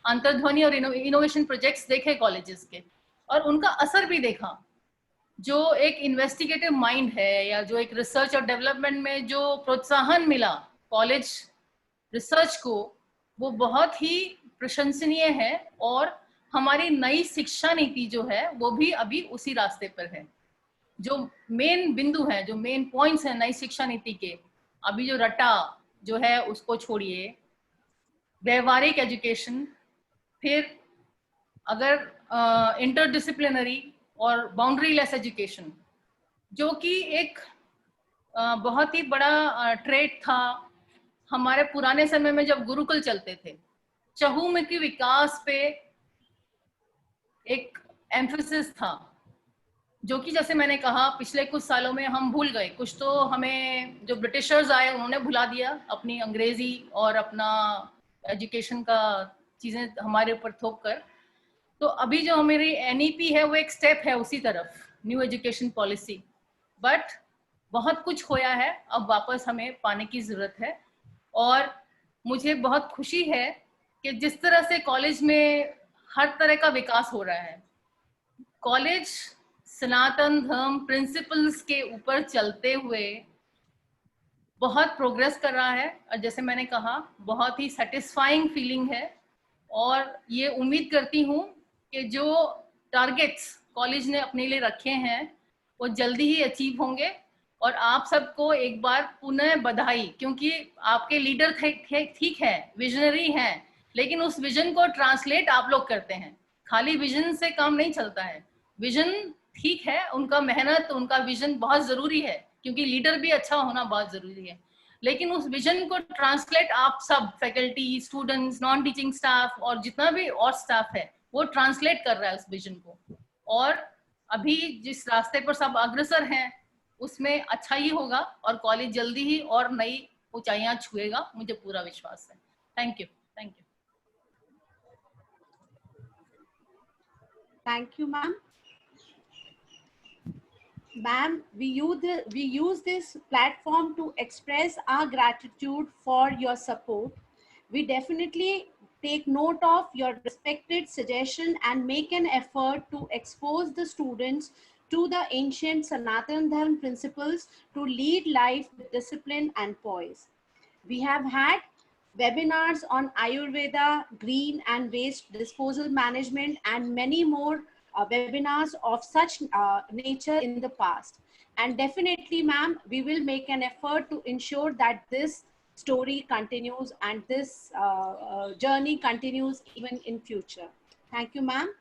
अंतर्ध्वनि और इनोवेशन प्रोजेक्ट्स देखे कॉलेजेस के, और उनका असर भी देखा। जो एक इन्वेस्टिगेटिव माइंड है या जो एक रिसर्च और डेवलपमेंट में जो प्रोत्साहन मिला कॉलेज रिसर्च को, वो बहुत ही प्रशंसनीय है। और हमारी नई शिक्षा नीति जो है वो भी अभी उसी रास्ते पर है। जो मेन बिंदु है, जो मेन पॉइंट्स हैं नई शिक्षा नीति के, अभी जो रटा जो है उसको छोड़िए, व्यवहारिक एजुकेशन, फिर अगर इंटरडिसिप्लिनरी और बाउंड्री लेस एजुकेशन, जो कि एक बहुत ही बड़ा ट्रेड था हमारे पुराने समय में जब गुरुकुल चलते थे। चहुमुखी विकास पे एक एम्फेसिस था, जो कि जैसे मैंने कहा पिछले कुछ सालों में हम भूल गए। कुछ तो हमें जो ब्रिटिशर्स आए उन्होंने भुला दिया, अपनी अंग्रेजी और अपना एजुकेशन का चीजें हमारे ऊपर थोप कर। तो अभी जो हमारी एनईपी है वो एक स्टेप है उसी तरफ, न्यू एजुकेशन पॉलिसी। बट बहुत कुछ खोया है, अब वापस हमें पाने की जरूरत है। और मुझे बहुत खुशी है कि जिस तरह से कॉलेज में हर तरह का विकास हो रहा है, कॉलेज सनातन धर्म प्रिंसिपल्स के ऊपर चलते हुए बहुत प्रोग्रेस कर रहा है। और जैसे मैंने कहा, बहुत ही सेटिस्फाइंग फीलिंग है। और ये उम्मीद करती हूँ कि जो टारगेट्स कॉलेज ने अपने लिए रखे हैं वो जल्दी ही अचीव होंगे। और आप सबको एक बार पुनः बधाई, क्योंकि आपके लीडर ठीक है, विजनरी हैं, लेकिन उस विजन को ट्रांसलेट आप लोग करते हैं। खाली विजन से काम नहीं चलता है। विजन ठीक है, उनका मेहनत, उनका विजन बहुत जरूरी है, क्योंकि लीडर भी अच्छा होना बहुत जरूरी है। लेकिन उस विजन को ट्रांसलेट आप सब, faculty, students, non teaching staff और जितना भी और स्टाफ है, वो ट्रांसलेट कर रहा है उस विजन को। और अभी जिस रास्ते पर सब अग्रसर हैं उसमें अच्छा ही होगा, और कॉलेज जल्दी ही और नई ऊंचाइयां छुएगा, मुझे पूरा विश्वास है। Thank you. Thank you. Thank you, ma'am. Ma'am, we use this platform to express our gratitude for your support. We definitely take note of your respected suggestion and make an effort to expose the students to the ancient Sanatan Dharma principles to lead life with discipline and poise. We have had webinars on Ayurveda, green and waste disposal management, and many more webinars of such nature in the past. And definitely, ma'am, we will make an effort to ensure that this story continues and this journey continues even in future. Thank you, ma'am.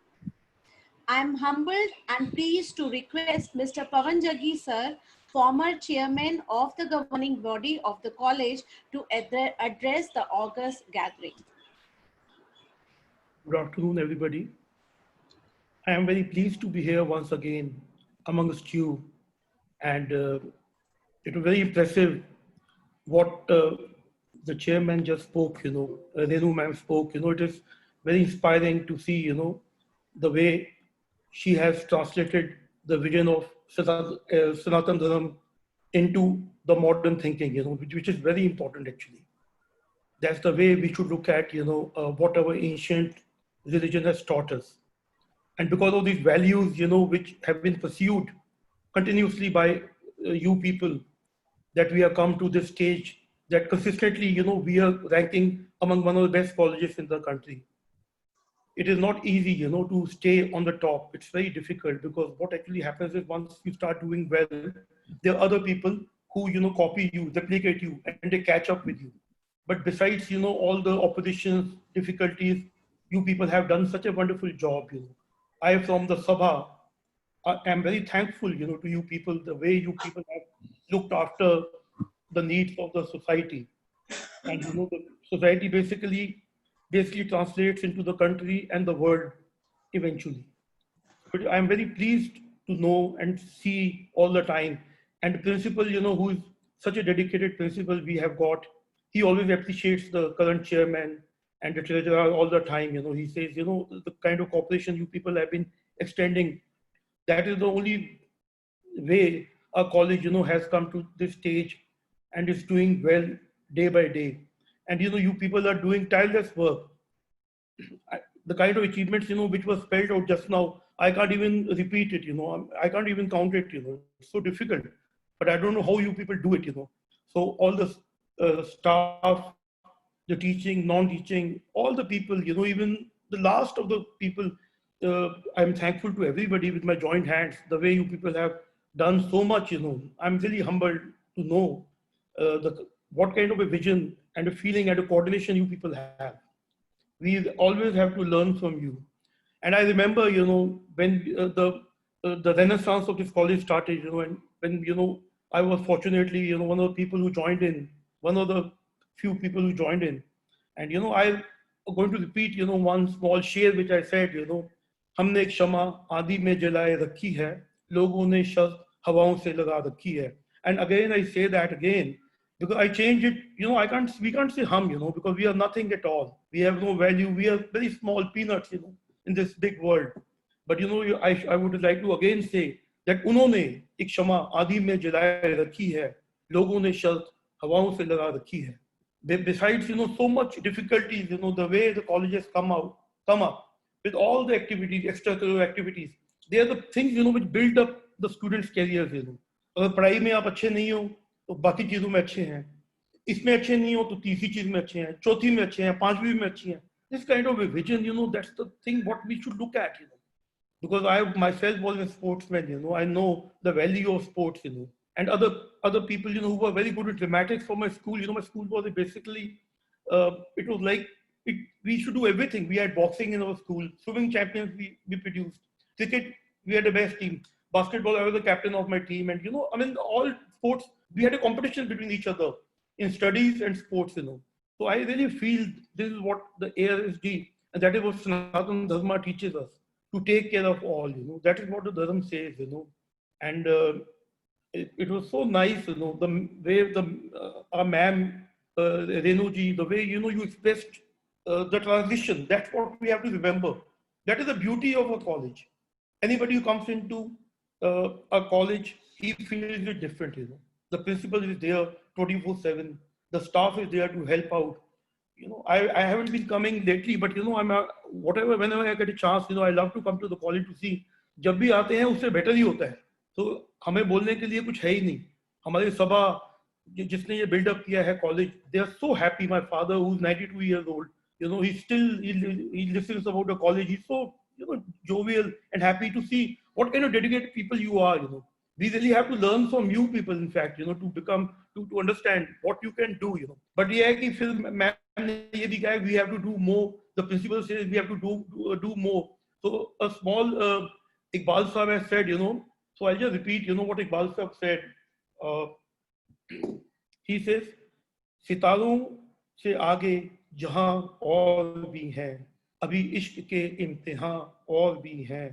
I am humbled and pleased to request Mr. Pavan Jaggi sir former chairman of the governing body of the college, to address the August gathering. Good afternoon, everybody. I am very pleased to be here once again amongst you, and it was very impressive what the chairman just spoke. Renu ma'am spoke. It is very inspiring to see, the way she has translated the vision of Sanatan Dharma into the modern thinking, which is very important actually. That's the way we should look at, what our ancient religion has taught us. And because of these values, which have been pursued continuously by you people, that we have come to this stage that consistently, we are ranking among one of the best colleges in the country. It is not easy, to stay on the top. It's very difficult because what actually happens is once you start doing well, there are other people who, copy you, replicate you, and they catch up with you. But besides, all the oppositions, difficulties, you people have done such a wonderful job, I, from the Sabha, I am very thankful, to you people, the way you people have looked after the needs of the society. And, the society basically translates into the country and the world eventually. But I'm very pleased to know and see all the time. And the principal, who is such a dedicated principal we have got, he always appreciates the current chairman and the treasurer all the time. He says, the kind of cooperation you people have been extending, that is the only way our college, has come to this stage and is doing well day by day. And, you people are doing tireless work. The kind of achievements, which was spelled out just now, I can't even repeat it, I can't even count it, it's so difficult. But I don't know how you people do it, So all the staff, the teaching, non-teaching, all the people, even the last of the people, I'm thankful to everybody with my joint hands, the way you people have done so much, I'm really humbled to know what kind of a vision and a feeling and a coordination you people have. We always have to learn from you. And I remember, when the renaissance of this college started, and when, I was fortunately, one of the people who joined in, one of the few people who joined in. And, I'm going to repeat, one small share which I said, हमने एक क्षमा आदि में जलाए रखी है, लोगों ने शब्द हवाओं से लगा रखी है. And again, I say that again, because I changed it, we can't say hum, because we are nothing at all. We have no value. We are very small peanuts, in this big world. But, I would like to again say that उन्होंने एक क्षमा आदि में जलाए रखी है, लोगों ने शब्द हवाओं से लगा रखी है. Besides, so much difficulties, the way the colleges come up with all the activities, extracurricular activities, they are the things, which build up the students' careers, अगर पढ़ाई में आप अच्छे नहीं हो, तो बाकी चीजों में अच्छे हैं. इसमें अच्छे नहीं हो, तो तीसरी चीज में अच्छे हैं, चौथी में अच्छे हैं, पांचवी में अच्छे हैं. This kind of a vision, that's the thing what we should look at, Because I myself was a sportsman, I know the value of sports, and other people, who were very good at dramatics from my school. My school was basically, it was like, we should do everything. We had boxing in our school, swimming champions we produced, cricket, we had the best team, basketball, I was the captain of my team. And, all sports, we had a competition between each other in studies and sports, So I really feel this is what the ARSD, and that is what Sanatan Dharma teaches us, to take care of all, That is what the Dharma says, And it was so nice, the way our ma'am, Renu ji, the way, you expressed the transition. That's what we have to remember. That is the beauty of a college. Anybody who comes into a college, he feels it different, The principal is there 24/7. The staff is there to help out. I haven't been coming lately, but whenever I get a chance, I love to come to the college to see. जब भी आते हैं उससे better ही होता है. तो हमें बोलने के लिए कुछ है ही नहीं. हमारी सभा जिसने ये build up किया है college, they are so happy. My father, who's 92 years old, he listens about the college. He's so jovial and happy to see what kind of dedicated people you are. We really have to learn from you people, in fact, to understand what you can do, But we have to do more. The principal says we have to do more. So a small Iqbal Sahab has said, so I'll just repeat, what Iqbal Sahab said. he says, सितारों से आगे जहां और भी हैं, अभी इश्क के इम्तिहान और भी हैं,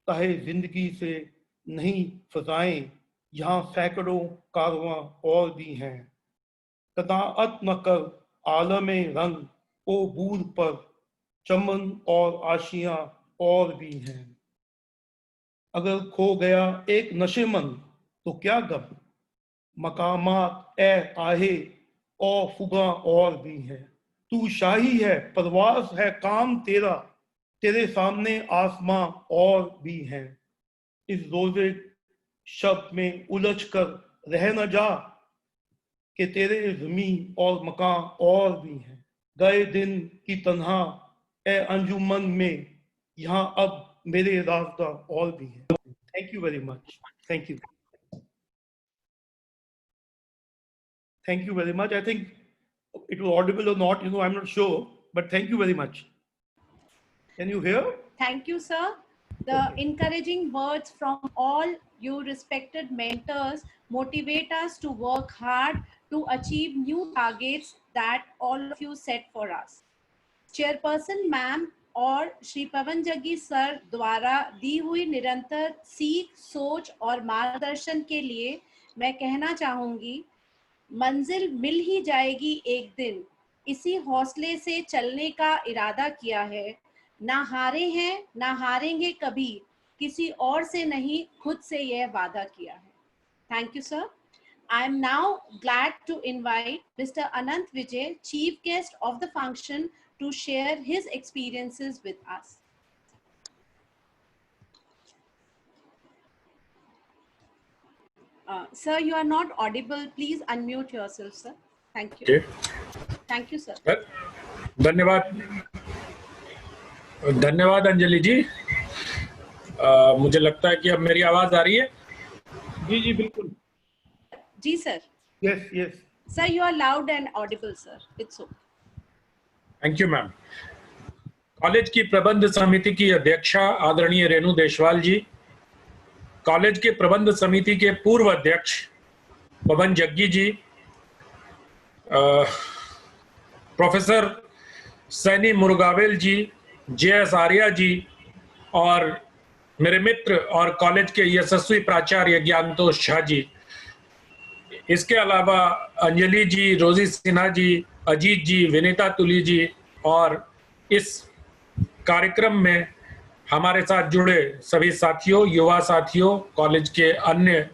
ताहे जिंदगी से नहीं फजाएं, यहाँ सैकड़ों कारवां और भी हैं। कनाअत न कर आलमे रंग, ओ बूर पर चमन और आशियां और भी हैं। अगर खो गया एक नशेमन तो क्या गम, मकामात ए आहे और फुगा और भी हैं। तू शाही है, परवाज है काम तेरा, तेरे सामने आसमां और भी हैं। इस रोजे शब में उलझ कर रह न जा, कि तेरे ज़मीन और मकान और भी हैं। गए दिन की तन्हा ए अंजुमन में, यहाँ अब मेरे रास्ता और भी हैं। Thank you very much. Thank you. Thank you very much. I think it was audible or not, I'm not sure, but thank you very much. Can you hear? Thank you, sir. The encouraging words from all you respected mentors motivate us to work hard to achieve new targets that all of you set for us. Chairperson ma'am और Shri Pawan Jaggi sir द्वारा दी हुई निरंतर सीख, सोच और मार्गदर्शन के लिए मैं कहना चाहूंगी, मंजिल मिल ही जाएगी एक दिन, इसी हौसले से चलने का इरादा किया है। ना हारे हैं, ना हारेंगे कभी, किसी और से नहीं खुद से यह वादा किया है। Thank you, sir. I am now glad to invite Mr. Anant Vijay, Chief Guest of the function, to share his experiences with us. Sir, you are not audible. Please unmute yourself, sir. Thank you. Okay. Thank you, sir. धन्यवाद, धन्यवाद अंजलि जी। मुझे लगता है कि अब मेरी आवाज आ रही है। जी जी बिल्कुल। जी sir. Yes, yes. Sir, you are loud and audible, sir. It's okay. Thank you ma'am. College की प्रबंध समिति की अध्यक्षा आदरणीय रेणु देशवाल जी, कॉलेज के प्रबंध समिति के पूर्व अध्यक्ष पवन जग्गी जी, प्रोफेसर सैनी मुरुगावेल जी, JS आर्या जी और मेरे मित्र और कॉलेज के यशस्वी प्राचार्य ज्ञानतोष झा जी, इसके अलावा अंजलि जी, रोजी सिन्हा जी, अजीत जी, विनीता तुली जी और इस कार्यक्रम में हमारे साथ जुड़े सभी साथियों, युवा साथियों, कॉलेज के अन्य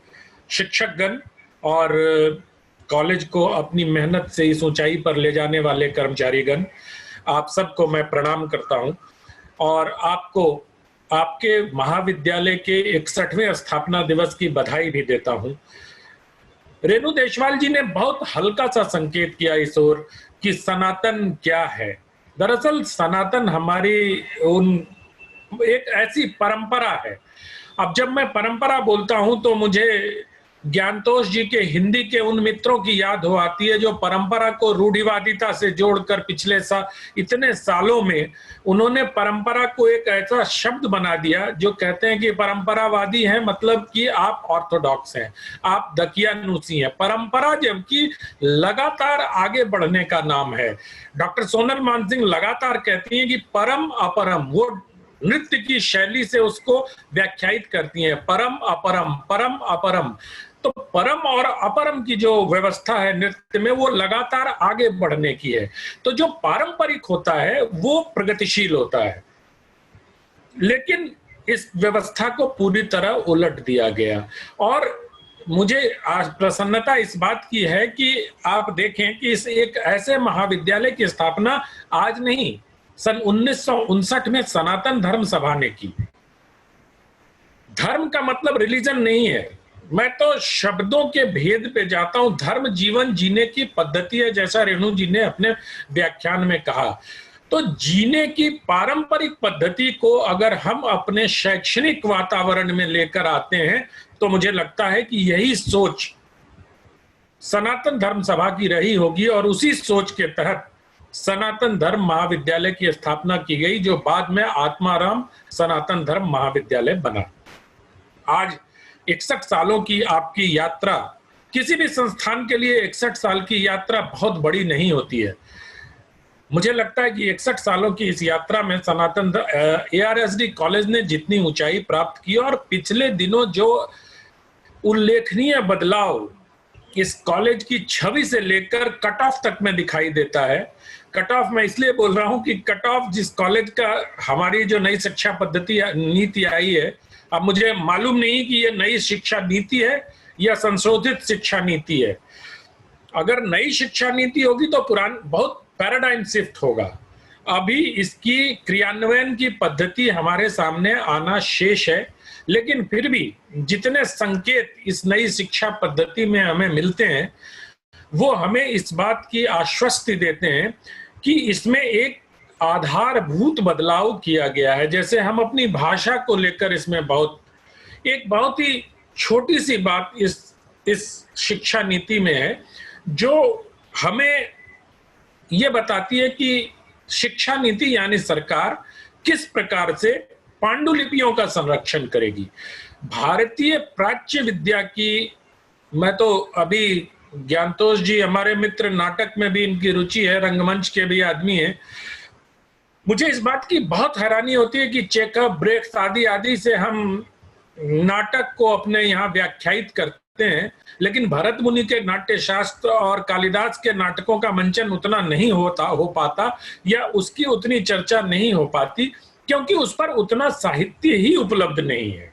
शिक्षकगण और कॉलेज को अपनी मेहनत से इस ऊंचाई पर ले जाने वाले कर्मचारीगण, आप सबको मैं प्रणाम करता हूं और आपको आपके महाविद्यालय के 61वें स्थापना दिवस की बधाई भी देता हूं। रेणु देशवाल जी ने बहुत हल्का सा संकेत किया इस ओर कि सनातन क्या है। दरअसल सनातन हमारी एक ऐसी परंपरा है। अब जब मैं परंपरा बोलता हूं तो मुझे ज्ञानतोष जी के हिंदी के उन मित्रों की याद हो आती है जो परंपरा को रूढ़िवादिता से जोड़कर पिछले इतने सालों में उन्होंने परंपरा को एक ऐसा शब्द बना दिया जो कहते हैं कि परंपरावादी हैं, मतलब कि आप ऑर्थोडॉक्स हैं, आप दकियानूसी हैं। परंपरा जबकि लगातार आगे बढ़ने का नाम है। डॉक्टर सोनल मानसिंह लगातार कहती हैं कि परम अपरम, वो नृत्य की शैली से उसको व्याख्यायित करती हैं, परम अपरम, परम अपरम। तो परम और अपरम की जो व्यवस्था है नृत्य में, वो लगातार आगे बढ़ने की है। तो जो पारंपरिक होता है वो प्रगतिशील होता है, लेकिन इस व्यवस्था को पूरी तरह उलट दिया गया। और मुझे आज प्रसन्नता इस बात की है कि आप देखें कि इस एक ऐसे महाविद्यालय की स्थापना आज नहीं, सन 1959 में सनातन धर्म सभा ने की। धर्म का मतलब रिलीजन नहीं है, मैं तो शब्दों के भेद पे जाता हूं। धर्म जीवन जीने की पद्धति है, जैसा रेणु जी ने अपने व्याख्यान में कहा। तो जीने की पारंपरिक पद्धति को अगर हम अपने शैक्षणिक वातावरण में लेकर आते हैं तो मुझे लगता है कि यही सोच सनातन धर्म सभा की रही होगी और उसी सोच के तहत सनातन धर्म महाविद्यालय की स्थापना की गई, जो बाद में आत्माराम सनातन धर्म महाविद्यालय बना। आज 61 सालों की आपकी यात्रा किसी भी संस्थान के लिए 61 साल की यात्रा बहुत बड़ी नहीं होती है। मुझे लगता है कि 61 सालों की इस यात्रा में सनातन ARSD कॉलेज ने जितनी ऊंचाई प्राप्त की और पिछले दिनों जो उल्लेखनीय बदलाव इस कॉलेज की छवि से लेकर कट ऑफ तक में दिखाई देता है। कट ऑफ मैं इसलिए बोल रहा हूं कि कट ऑफ जिस कॉलेज का हमारी जो नई शिक्षा पद्धति नीति आई है, अब मुझे मालूम नहीं कि ये नई शिक्षा नीति है या संशोधित शिक्षा नीति है। अगर नई शिक्षा नीति होगी तो पुरान बहुत पैराडाइम शिफ्ट होगा। अभी इसकी क्रियान्वयन की पद्धति हमारे सामने आना शेष है, लेकिन फिर भी जितने संकेत इस नई शिक्षा पद्धति में हमें मिलते हैं वो हमें इस बात की आश्वस्ति देते हैं कि इसमें एक आधारभूत बदलाव किया गया है। जैसे हम अपनी भाषा को लेकर इसमें बहुत ही छोटी सी बात इस शिक्षा नीति में है जो हमें ये बताती है कि शिक्षा नीति यानी सरकार किस प्रकार से पांडुलिपियों का संरक्षण करेगी। भारतीय प्राच्य विद्या की, मैं तो अभी ज्ञानतोष जी हमारे मित्र, नाटक में भी इनकी रुचि है, रंगमंच के भी आदमी हैं। मुझे इस बात की बहुत हैरानी होती है कि चेकअप, ब्रेक्स आदि से हम नाटक को अपने यहाँ व्याख्यायित करते हैं, लेकिन भरत मुनि के नाट्य शास्त्र और कालिदास के नाटकों का मंचन उतना नहीं हो पाता या उसकी उतनी चर्चा नहीं हो पाती, क्योंकि उस पर उतना साहित्य ही उपलब्ध नहीं है।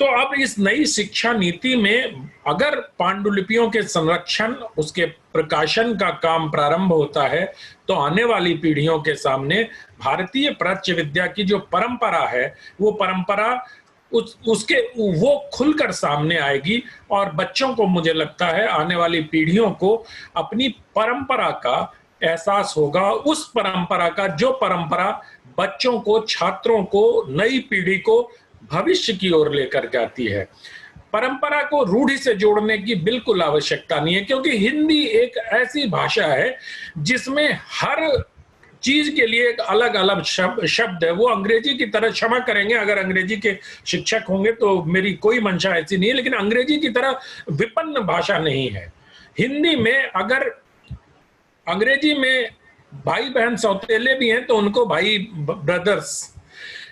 तो अब इस नई शिक्षा नीति में अगर पांडुलिपियों के संरक्षण, उसके प्रकाशन का काम प्रारंभ होता है तो आने वाली पीढ़ियों के सामने भारतीय प्राच्य विद्या की जो परंपरा है वो परंपरा वो खुलकर सामने आएगी और बच्चों को, मुझे लगता है आने वाली पीढ़ियों को अपनी परंपरा का एहसास होगा, उस परंपरा का जो परंपरा बच्चों को, छात्रों को, नई पीढ़ी को भविष्य की ओर लेकर जाती है। परंपरा को रूढ़ि से जोड़ने की बिल्कुल आवश्यकता नहीं है, क्योंकि हिंदी एक ऐसी भाषा है जिसमें हर चीज के लिए एक अलग अलग शब्द है। वो अंग्रेजी की तरह, क्षमा करेंगे अगर अंग्रेजी के शिक्षक होंगे तो मेरी कोई मंशा ऐसी नहीं है, लेकिन अंग्रेजी की तरह विपन्न भाषा नहीं है। हिंदी में अगर अंग्रेजी में भाई बहन सौतेले भी हैं तो उनको भाई ब्रदर्स,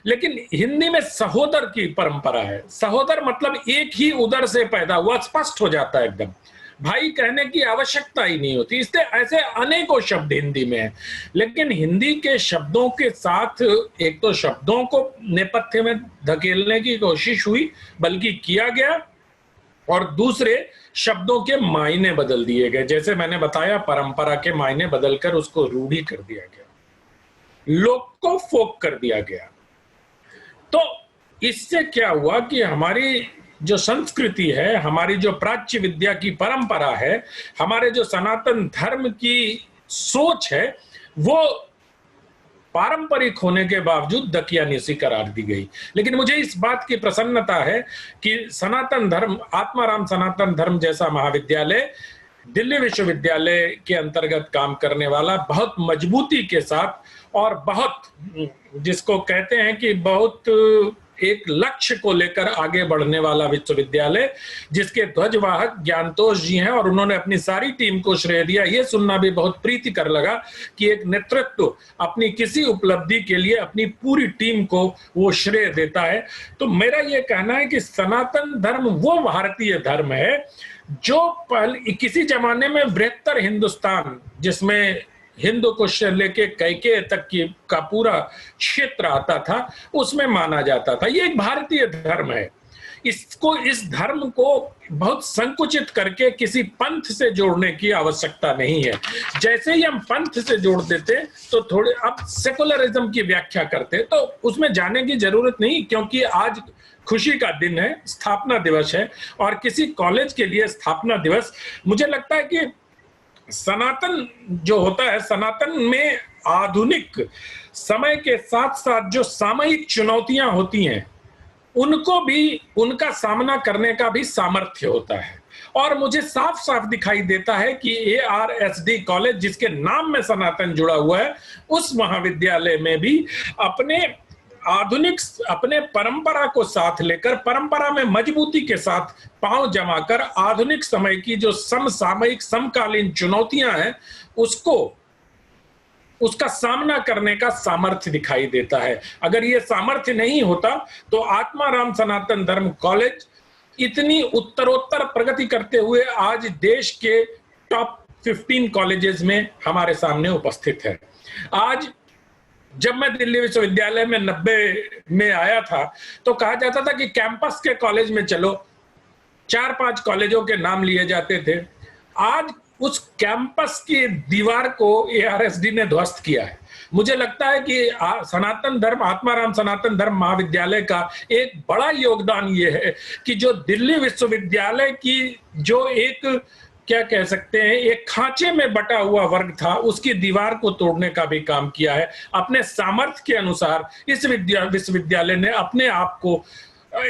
लेकिन हिंदी में सहोदर की परंपरा है। सहोदर मतलब एक ही उदर से पैदा हुआ, स्पष्ट हो जाता है एकदम, भाई कहने की आवश्यकता ही नहीं होती। इसलिए ऐसे अनेकों शब्द हिंदी में हैं, लेकिन हिंदी के शब्दों के साथ एक तो शब्दों को नेपथ्य में धकेलने की कोशिश हुई, बल्कि किया गया, और दूसरे शब्दों के मायने बदल दिए गए। जैसे मैंने बताया, परंपरा के मायने बदलकर उसको रूढ़ी कर दिया गया, लोक को फोक कर दिया गया। तो इससे क्या हुआ कि हमारी जो संस्कृति है, हमारी जो प्राच्य विद्या की परंपरा है, हमारे जो सनातन धर्म की सोच है, वो पारंपरिक होने के बावजूद दकियानूसी करार दी गई। लेकिन मुझे इस बात की प्रसन्नता है कि सनातन धर्म, आत्माराम सनातन धर्म जैसा महाविद्यालय दिल्ली विश्वविद्यालय के अंतर्गत काम करने वाला, बहुत मजबूती के साथ और बहुत, जिसको कहते हैं कि बहुत एक लक्ष्य को लेकर आगे बढ़ने वाला विश्वविद्यालय, जिसके ध्वजवाहक ज्ञानतोष जी हैं, और उन्होंने अपनी सारी टीम को श्रेय दिया। ये सुनना भी बहुत प्रीतिकर लगा कि एक नेतृत्व अपनी किसी उपलब्धि के लिए अपनी पूरी टीम को वो श्रेय देता है। तो मेरा ये कहना है कि सनातन धर्म वो भारतीय धर्म है जो पहले किसी जमाने में बृहत्तर हिंदुस्तान, जिसमें हिंदू कुश से लेके कैके तक की का पूरा क्षेत्र आता था, उसमें माना जाता था। ये एक भारतीय धर्म है। इसको, इस धर्म को बहुत संकुचित करके किसी पंथ से जोड़ने की आवश्यकता नहीं है। जैसे ही हम पंथ से जोड़ देते तो थोड़े, अब सेकुलरिज्म की व्याख्या करते तो उसमें जाने की जरूरत नहीं, क्योंकि आज खुशी का दिन है, स्थापना दिवस है, और किसी कॉलेज के लिए स्थापना दिवस, मुझे लगता है कि सनातन जो होता है, सनातन में आधुनिक समय के साथ साथ जो सामयिक चुनौतियां होती हैं उनको भी, उनका सामना करने का भी सामर्थ्य होता है। और मुझे साफ साफ दिखाई देता है कि ARSD कॉलेज, जिसके नाम में सनातन जुड़ा हुआ है, उस महाविद्यालय में भी अपने आधुनिक अपने परंपरा को साथ लेकर, परंपरा में मजबूती के साथ पांव जमाकर आधुनिक समय की जो समसामयिक समकालीन चुनौतियां हैं उसका सामना करने का सामर्थ्य दिखाई देता है। अगर ये सामर्थ्य नहीं होता तो आत्माराम सनातन धर्म कॉलेज इतनी उत्तरोत्तर प्रगति करते हुए आज देश के टॉप 15 कॉलेजेस में हमारे सामने उपस्थित है। आज जब मैं दिल्ली विश्वविद्यालय में 90 में आया था तो कहा जाता था कि कैंपस के कॉलेज में चलो, 4-5 कॉलेजों के नाम लिए जाते थे। आज उस कैंपस की दीवार को ARSD ने ध्वस्त किया है। मुझे लगता है कि सनातन धर्म, आत्माराम सनातन धर्म महाविद्यालय का एक बड़ा योगदान ये है कि जो दिल्ली विश्वविद्यालय की जो एक क्या कह सकते हैं एक खांचे में बटा हुआ वर्ग था, उसकी दीवार को तोड़ने का भी काम किया है। अपने सामर्थ्य के अनुसार इस विश्वविद्यालय ने अपने आप को,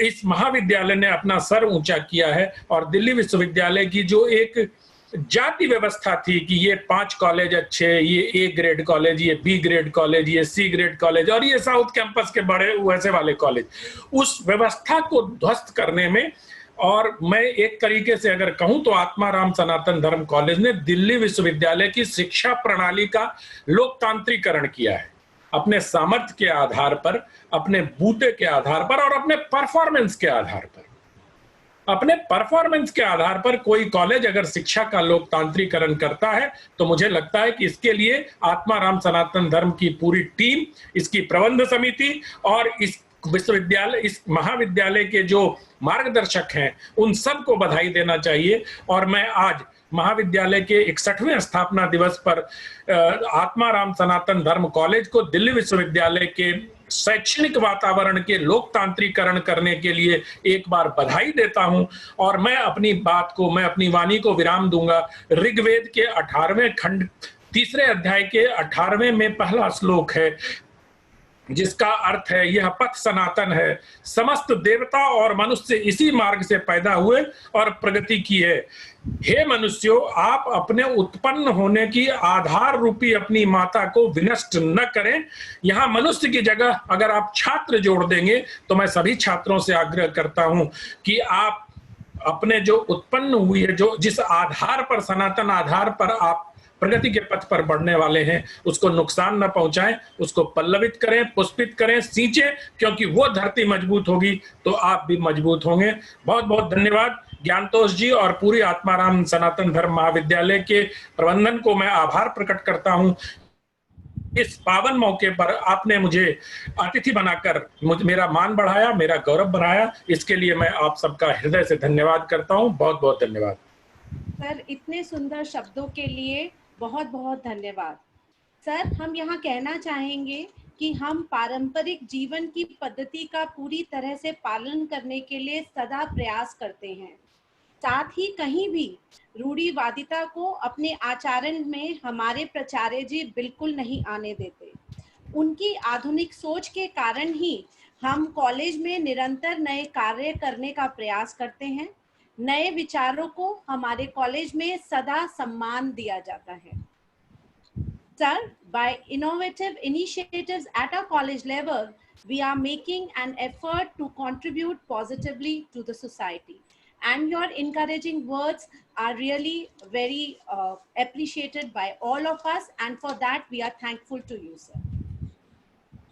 इस महाविद्यालय ने अपना सर ऊंचा किया है और दिल्ली विश्वविद्यालय की जो एक जाति व्यवस्था थी कि ये 5 कॉलेज अच्छे, ये A ग्रेड कॉलेज, ये B ग्रेड कॉलेज, ये C ग्रेड कॉलेज और ये साउथ कैंपस के बड़े वैसे वाले कॉलेज, उस व्यवस्था को ध्वस्त करने में, और मैं एक तरीके से अगर कहूं तो आत्माराम सनातन धर्म कॉलेज ने दिल्ली विश्वविद्यालय की शिक्षा प्रणाली का लोकतांत्रिकरण किया है। अपने सामर्थ्य के आधार पर, अपने बूते के आधार पर और अपने परफॉर्मेंस के आधार पर, अपने परफॉर्मेंस के आधार पर कोई कॉलेज अगर शिक्षा का लोकतांत्रिकरण करता है तो मुझे लगता है कि इसके लिए आत्माराम सनातन धर्म की पूरी टीम, इसकी प्रबंध समिति और इस विश्वविद्यालय, इस महाविद्यालय के जो मार्गदर्शक हैं उन सबको बधाई देना चाहिए। और मैं आज महाविद्यालय के 61वें स्थापना दिवस पर आत्माराम सनातन धर्म कॉलेज को दिल्ली विश्वविद्यालय के शैक्षणिक वातावरण के लोकतांत्रिकरण करने के लिए एक बार बधाई देता हूं। और मैं अपनी वाणी को विराम दूंगा। ऋग्वेद के 18वें खंड 3 अध्याय के 18वें में पहला श्लोक है, जिसका अर्थ है यह पथ सनातन है, समस्त देवता और मनुष्य इसी मार्ग से पैदा हुए और प्रगति की है। हे मनुष्यों, आप अपने उत्पन्न होने की आधार रूपी अपनी माता को विनष्ट न करें। यहाँ मनुष्य की जगह अगर आप छात्र जोड़ देंगे तो मैं सभी छात्रों से आग्रह करता हूं कि आप अपने जो उत्पन्न हुई है, जो जिस आधार पर, सनातन आधार पर आप प्रगति के पथ पर बढ़ने वाले हैं, उसको नुकसान न पहुंचाएं, उसको पल्लवित करें, पुष्पित करें, सींचें, क्योंकि वो धरती मजबूत होगी तो आप भी मजबूत होंगे। बहुत बहुत धन्यवाद ज्ञानतोष जी और पूरी आत्माराम सनातन धर्म महाविद्यालय के प्रबंधन को मैं आभार प्रकट करता हूं। इस पावन मौके पर आपने मुझे अतिथि बनाकर मेरा मान बढ़ाया, मेरा गौरव बढ़ाया, इसके लिए मैं आप सबका हृदय से धन्यवाद करता हूं। बहुत बहुत धन्यवाद सर, इतने सुंदर शब्दों के लिए बहुत बहुत धन्यवाद। सर, हम यहाँ कहना चाहेंगे कि हम पारंपरिक जीवन की पद्धति का पूरी तरह से पालन करने के लिए सदा प्रयास करते हैं। साथ ही कहीं भी रूढ़िवादिता को अपने आचरण में हमारे प्राचार्य जी बिल्कुल नहीं आने देते। उनकी आधुनिक सोच के कारण ही हम कॉलेज में निरंतर नए कार्य करने का प्रयास करते हैं। नए विचारों को हमारे कॉलेज में सदा सम्मान दिया जाता है। Sir, by innovative initiatives at our college level, we are making an effort to contribute positively to the society. And your encouraging words are really very appreciated by all of us. And for that, we are thankful to you, sir.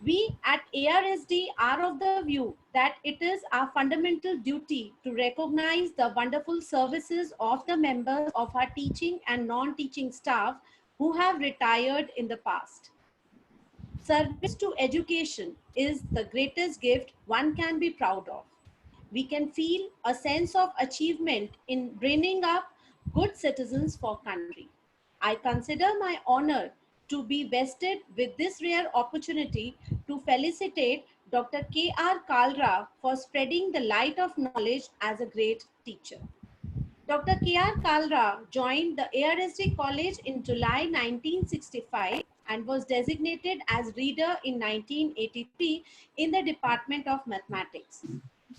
We at ARSD are of the view that it is our fundamental duty to recognize the wonderful services of the members of our teaching and non-teaching staff who have retired in the past. Service to education is the greatest gift one can be proud of. We can feel a sense of achievement in bringing up good citizens for country. I consider my honor to be vested with this rare opportunity to felicitate Dr. K.R. Kalra for spreading the light of knowledge as a great teacher. Dr. K.R. Kalra joined the ARSD College in July 1965 and was designated as reader in 1983 in the Department of Mathematics.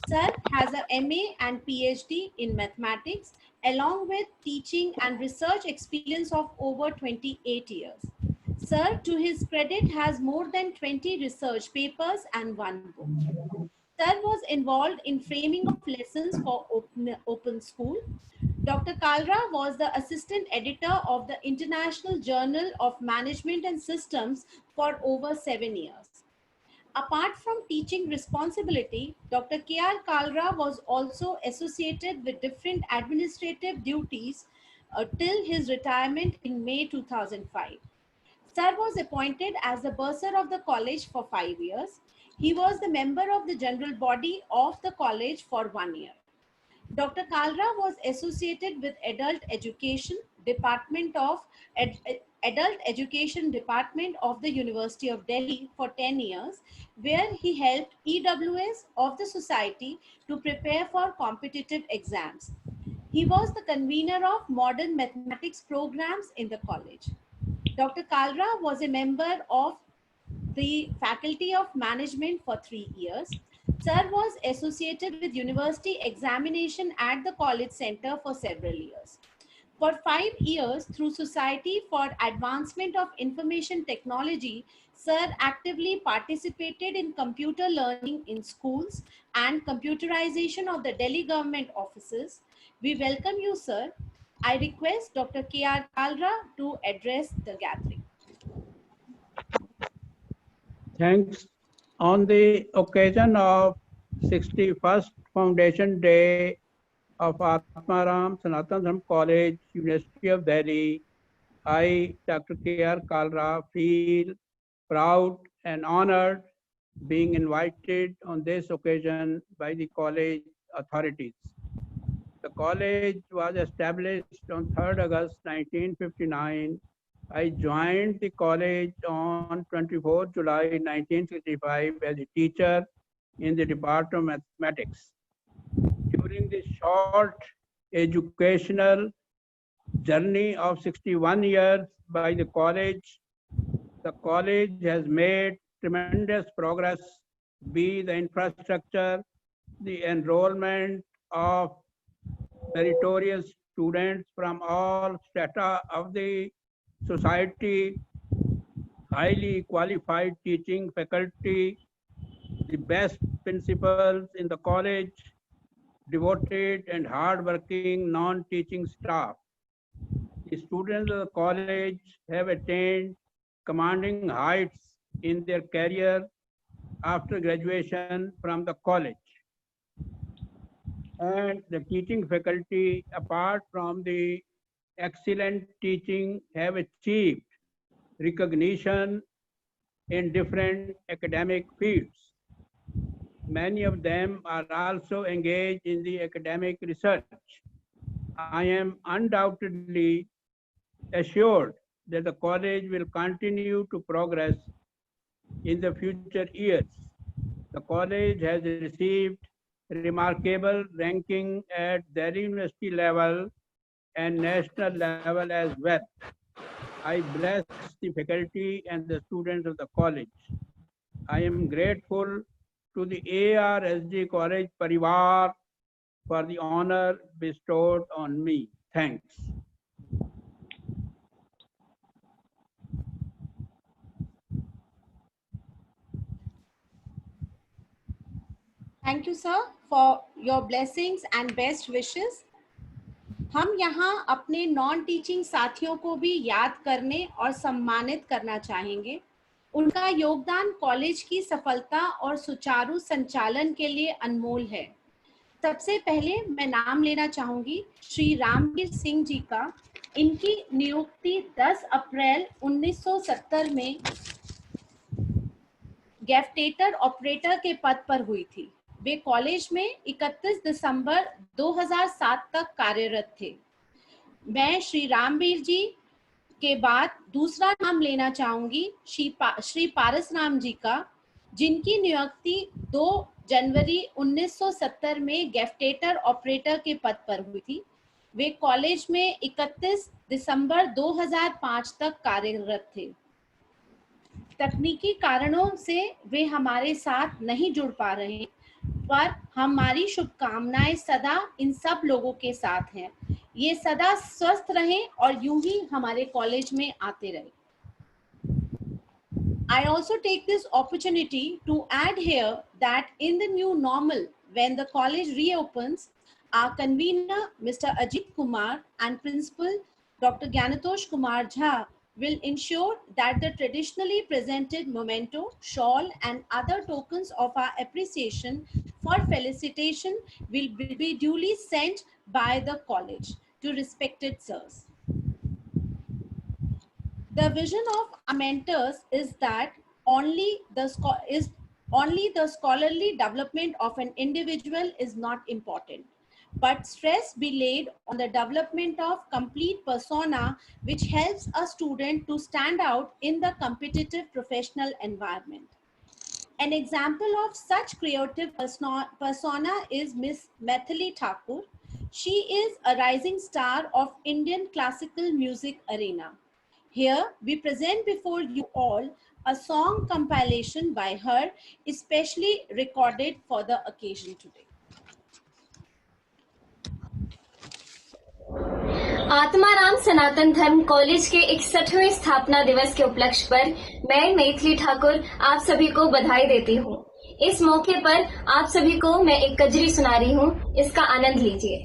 Sir has a MA and PhD in mathematics along with teaching and research experience of over 28 years. Sir, to his credit, has more than 20 research papers and 1 book. Sir was involved in framing of lessons for Open School. Dr. Kalra was the assistant editor of the International Journal of Management and Systems for over 7 years. Apart from teaching responsibility, Dr. K.R. Kalra was also associated with different administrative duties till his retirement in May 2005. Sir was appointed as the bursar of the college for 5 years. He was the member of the general body of the college for 1 year. Dr. Kalra was associated with Adult Education Department of the University of Delhi for 10 years, where he helped EWS of the society to prepare for competitive exams. He was the convener of modern mathematics programs in the college. Dr. Kalra was a member of the Faculty of Management for 3 years. Sir was associated with University Examination at the College Center for several years. For 5 years, through Society for Advancement of Information Technology, Sir actively participated in computer learning in schools and computerization of the Delhi government offices. We welcome you, sir. I request Dr. K.R. Kalra to address the gathering. Thanks. On the occasion of 61st Foundation Day of Atmaram Sanatana Dharma College, University of Delhi, I, Dr. K.R. Kalra, feel proud and honored being invited on this occasion by the college authorities. The college was established on 3rd August 1959. I joined the college on 24 July 1965 as a teacher in the Department of Mathematics. During this short educational journey of 61 years by the college has made tremendous progress, be the infrastructure, the enrollment of meritorious students from all strata of the society, highly qualified teaching faculty, the best principals in the college, devoted and hard-working non-teaching staff. The students of the college have attained commanding heights in their career after graduation from the college. And the teaching faculty, apart from the excellent teaching, have achieved recognition in different academic fields. Many of them are also engaged in the academic research. I am undoubtedly assured that the college will continue to progress in the future years. The college has received remarkable ranking at Delhi University level and national level as well. I bless the faculty and the students of the college. I am grateful to the ARSG College Parivar for the honor bestowed on me. Thanks. Thank you, sir, for your blessings and best wishes. हम यहाँ अपने non teaching साथियों को भी याद करने और सम्मानित करना चाहेंगे। उनका योगदान कॉलेज की सफलता और सुचारू संचालन के लिए अनमोल है। सबसे पहले मैं नाम लेना चाहूंगी श्री रामवीर सिंह जी का। इनकी नियुक्ति 10 अप्रैल 1970 में गैफ्टेटर ऑपरेटर के पद पर हुई थी। वे कॉलेज में 31 दिसंबर 2007 तक कार्यरत थे। मैं श्री रामवीर जी के बाद दूसरा नाम लेना चाहूंगी श्री पारस राम जी का, जिनकी नियुक्ति 2 जनवरी 1970 में गैफ्टेटर ऑपरेटर के पद पर हुई थी। वे कॉलेज में 31 दिसंबर 2005 तक कार्यरत थे। तकनीकी कारणों से वे हमारे साथ नहीं जुड़ पा रहे हैं, पर हमारी शुभकामनाएं सदा इन सब लोगों के साथ हैं। ये सदा स्वस्थ रहें और यूं ही हमारे कॉलेज में आते रहें। I also take this opportunity to add here that in the new normal, when the college reopens, our convener, Mr. Ajit Kumar, and principal, Dr. Gyanatosh Kumar Jha, will ensure that the traditionally presented memento, shawl, and other tokens of our appreciation for felicitation will be duly sent by the college to respected sirs. The vision of our mentors is that only the scholarly development of an individual is not important, but stress be laid on the development of complete persona, which helps a student to stand out in the competitive professional environment. An example of such creative persona is Miss Maithili Thakur. She is a rising star of Indian classical music arena. Here we present before you all a song compilation by her, especially recorded for the occasion today. Atmaram सनातन धर्म college के 61वें स्थापना दिवस के उपलक्ष्य पर मैं मैथिली ठाकुर आप सभी को बधाई देती हूँ। इस मौके पर आप सभी को मैं एक कजरी सुना रही हूँ, इसका आनंद लीजिए।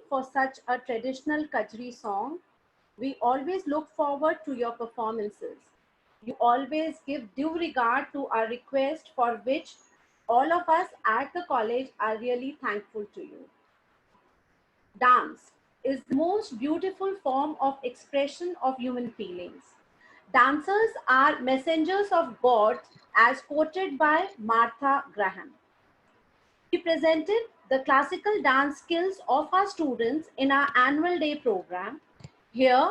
For such a traditional Kajri song. We always look forward to your performances. You always give due regard to our request, for which all of us at the college are really thankful to you. Dance is the most beautiful form of expression of human feelings. Dancers are messengers of God, as quoted by Martha Graham. We presented the classical dance skills of our students in our annual day program. Here,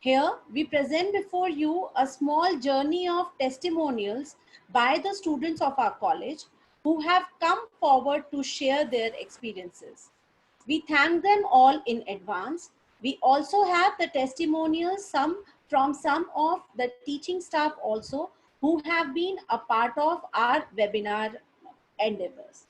Here, we present before you a small journey of testimonials by the students of our college who have come forward to share their experiences. We thank them all in advance. We also have the testimonials from some of the teaching staff also who have been a part of our webinar endeavors.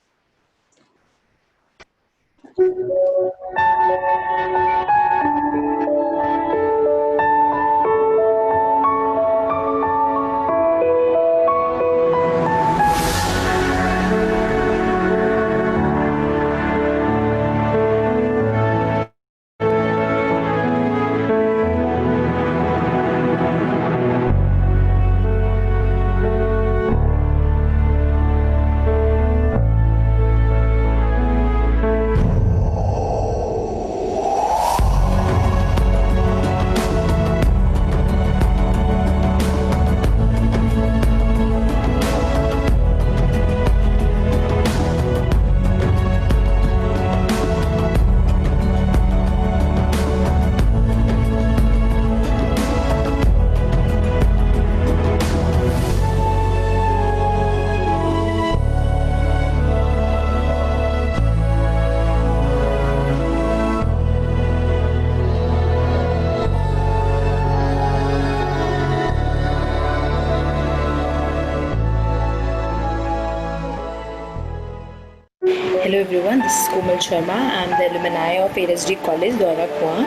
Hello everyone, this is Komal Sharma. I'm the alumni of ARSD College, Gorakhpur.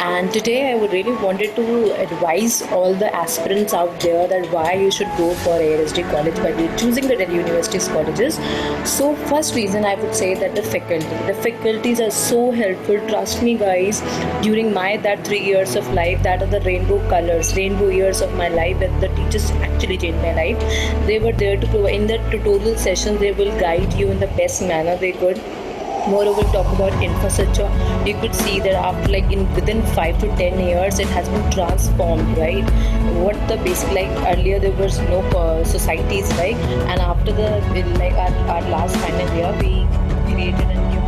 And today I would really wanted to advise all the aspirants out there that why you should go for ARSD College by choosing the Delhi University's colleges. So first reason I would say that the faculties are so helpful. Trust me guys, during that 3 years of life, that are the rainbow colors, rainbow years of my life, that the teachers actually changed my life. They were there to provide, in the tutorial sessions, they will guide you in the best manner they could. Moreover, talk about infrastructure, you could see that after within 5 to 10 years it has been transformed, right? What the basic, earlier there was no societies, right? And after the our last final year we created a new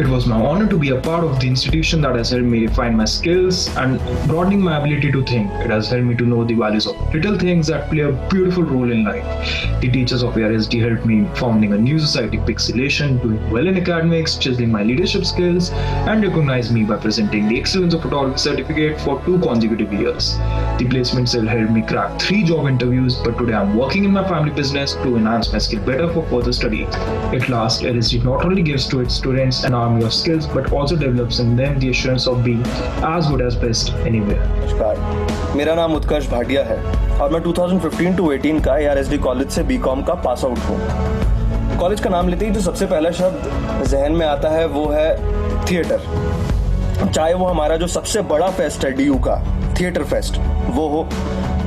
It was my honor to be a part of the institution that has helped me refine my skills and broadening my ability to think. It has helped me to know the values of little things that play a beautiful role in life. The teachers of ARSD helped me founding a new society, Pixelation, doing well in academics, chiseling my leadership skills, and recognized me by presenting the Excellence of Photography certificate for 2 consecutive years. The placement cell helped me crack 3 job interviews, but today I'm working in my family business to enhance my skill better for further study. At last, ARSD not only gives to its students an army of skills, but also develops in them the assurance of being as good as best anywhere. नमस्कार, मेरा नाम उत्कर्ष भाटिया है और मैं 2015 to 18 का ARSD college से BCom का pass out हूँ। कॉलेज का नाम लेते ही जो सबसे पहला शब्द जहन में आता है वो है थिएटर। चाहे वो हमारा जो सबसे बड़ा फेस्ट है DU का थिएटर फेस्ट वो हो,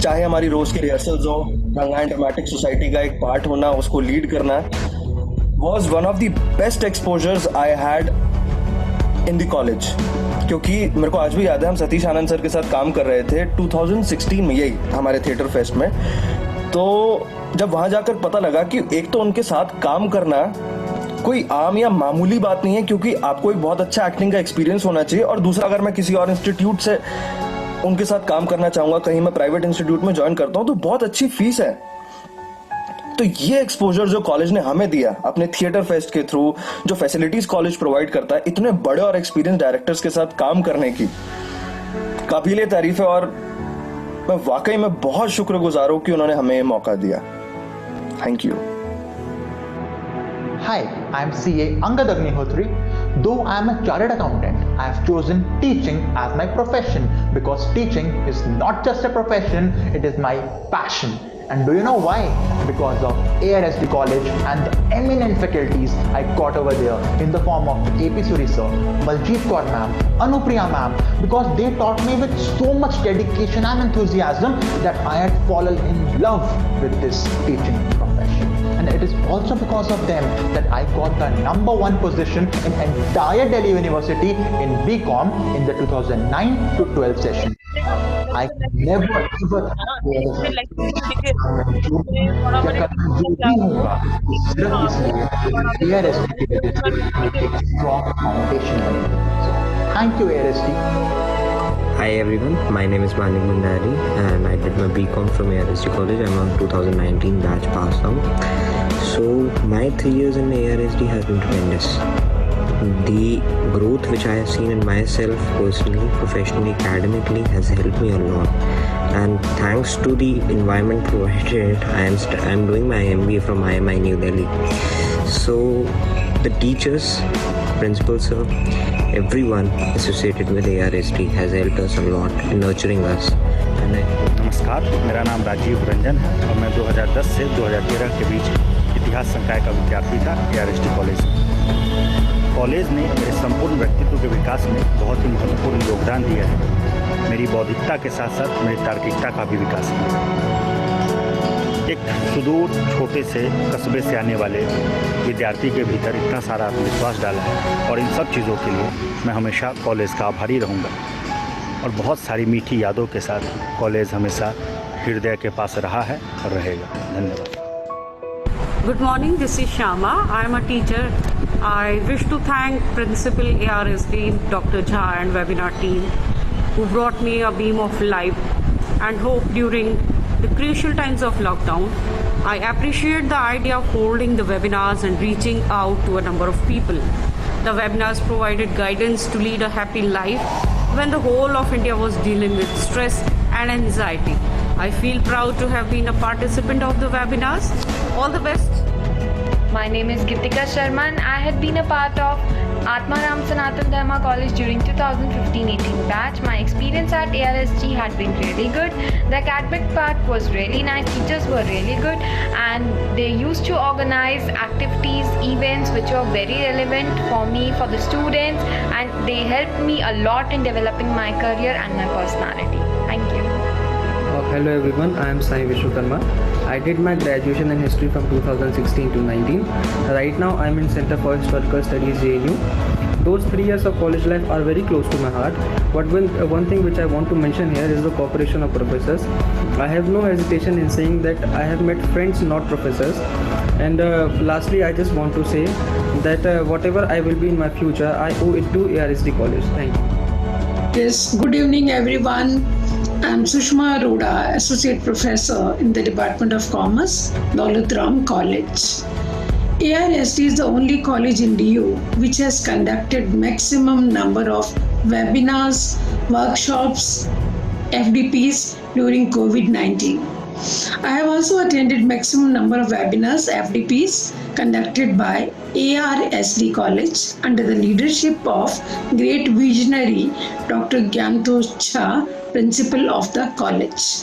चाहे हमारी रोज की रिहर्सल्स हो, रंगा ड्रामेटिक सोसाइटी का एक पार्ट होना, उसको लीड करना, was one of the best exposures I had in the college. क्योंकि मेरे को आज भी याद है हम सतीश आनंद सर के साथ काम कर रहे थे 2016 में, यही हमारे थिएटर फेस्ट में। तो जब वहाँ जाकर पता लगा कि एक तो उनके साथ काम करना कोई आम या मामूली बात नहीं है, क्योंकि आपको एक बहुत अच्छा एक्टिंग का एक्सपीरियंस होना चाहिए, और दूसरा अगर मैं किसी और इंस्टीट्यूट से उनके साथ काम करना चाहूँगा, कहीं मैं प्राइवेट इंस्टीट्यूट में ज्वाइन करता हूँ तो बहुत अच्छी फीस है। तो ये एक्सपोजर जो कॉलेज ने हमें दिया अपने थिएटर फेस्ट के थ्रू, जो फैसिलिटीज कॉलेज प्रोवाइड करता है इतने बड़े और एक्सपीरियंस डायरेक्टर्स के साथ काम करने की, काबिले तारीफ है, और मैं वाकई में बहुत शुक्रगुजार हूं कि उन्होंने हमें ये मौका दिया। Thank you. Hi, I am CA Angad Agnihotri. Though I am a chartered accountant, I have chosen teaching as my profession because teaching is not just a profession, it is my passion. And do you know why? Because of ARSD College and the eminent faculties I got over there in the form of AP Suri sir, Baljeet Kaur ma'am, Anupriya ma'am, because they taught me with so much dedication and enthusiasm that I had fallen in love with this teaching profession. And it is also because of them that I got the #1 position in entire Delhi University in BCom in the 2009 to 12 session. I never ever strong foundation. Thank you ARSD. Hi everyone, my name is Manik Bhandari and I did my BCom from ARSD College. I'm on 2019 batch pass out. So my 3 years in ARSD has been tremendous. The growth which I have seen in myself personally, professionally, academically has helped me a lot. And thanks to the environment provided, I'm doing my MBA from IMI New Delhi. So the teachers, principal sir, everyone associated with ARSD has helped us a lot in nurturing us. नमस्कार, मेरा नाम राजीव रंजन है और मैं 2010 से 2013 के बीच इतिहास संकाय का विद्यार्थी था ARSD कॉलेज में। कॉलेज ने मेरे संपूर्ण व्यक्तित्व के विकास में बहुत ही महत्वपूर्ण योगदान दिया है। मेरी बौद्धिकता के साथ साथ मेरी तार्किकता का भी विकास किया। एक सुदूर छोटे से कस्बे से आने वाले विद्यार्थी के भीतर इतना सारा आत्मविश्वास डाला है और इन सब चीज़ों के लिए मैं हमेशा कॉलेज का आभारी रहूँगा और बहुत सारी मीठी यादों के साथ कॉलेज हमेशा हृदय के पास रहा है और रहेगा। धन्यवाद। Good morning, this is Shama. I am a teacher. I wish to thank Principal ARSD, Dr. Jha and webinar team who brought me a beam of light and hope during the crucial times of lockdown. I appreciate the idea of holding the webinars and reaching out to a number of people. The webinars provided guidance to lead a happy life when the whole of India was dealing with stress and anxiety. I feel proud to have been a participant of the webinars. All the best. My name is Gitika Sharma and I had been a part of Atmaram Sanatan Dharma College during 2015-18 batch. My experience at ARSG had been really good. The academic part was really nice. Teachers were really good and they used to organize activities, events which were very relevant for me, for the students, and they helped me a lot in developing my career and my personality. Thank you. Hello everyone, I am Sai Vishwakarma. I did my graduation in history from 2016 to 19. Right now I am in Center for Historical Studies JNU. Those 3 years of college life are very close to my heart. But one thing which I want to mention here is the cooperation of professors. I have no hesitation in saying that I have met friends, not professors. And lastly, I just want to say that whatever I will be in my future, I owe it to ARSD College. Thank you. Yes, good evening everyone. I'm Sushma Arora, Associate Professor in the Department of Commerce, Daulat Ram College. ARSD is the only college in DU which has conducted maximum number of webinars, workshops, FDPs during COVID-19. I have also attended maximum number of webinars, FDPs, conducted by ARSD College under the leadership of great visionary Dr. Gyantosh Jha, Principal of the college.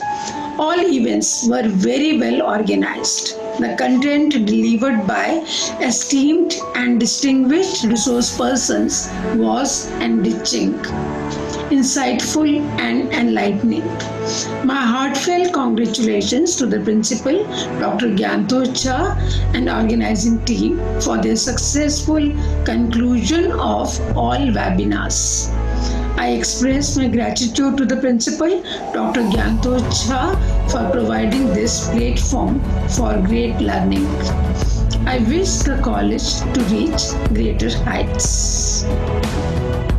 All events were very well organized. The content delivered by esteemed and distinguished resource persons was enriching, insightful and enlightening. My heartfelt congratulations to the principal, Dr. Gyantosh Jha, and organizing team for their successful conclusion of all webinars. I express my gratitude to the principal, Dr. Gyantosh Jha, for providing this platform for great learning. I wish the college to reach greater heights.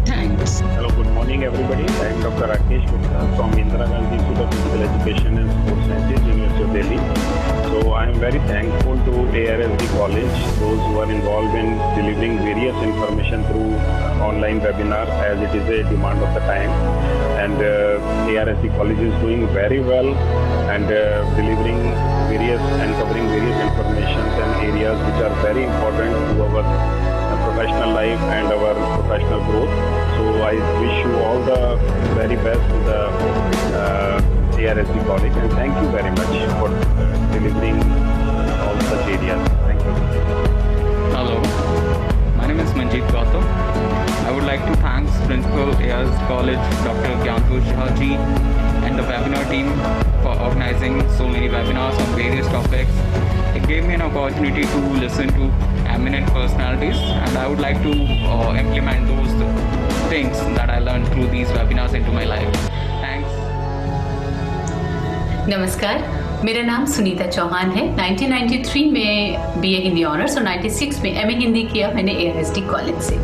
Thanks. Hello, good morning everybody. I am Dr. Rakesh Gupta from Indira Gandhi Institute of Physical Education and Sports Sciences, University of Delhi. So I am very thankful to ARSD College, those who are involved in delivering various information through online webinars as it is a demand of the time. And ARSD College is doing very well and delivering various and covering various informations and areas which are very important to our professional life and our professional growth. So I wish you all the very best to the ARSD College and thank you very much for delivering all such areas. Thank you. Hello, my name is Manjeet Gautam. I would like to thank Principal ARSD College, Dr. Gyantosh Jha ji, and the webinar team for organizing so many webinars on various topics. It gave me an opportunity to listen to eminent personalities, and I would like to implement those things that I learned through these webinars into my life. Thanks. नमस्कार, मेरा नाम सुनीता चौहान है। 1993 में BA Hindi honours और 96 में MA Hindi किया मैंने ARSD college से।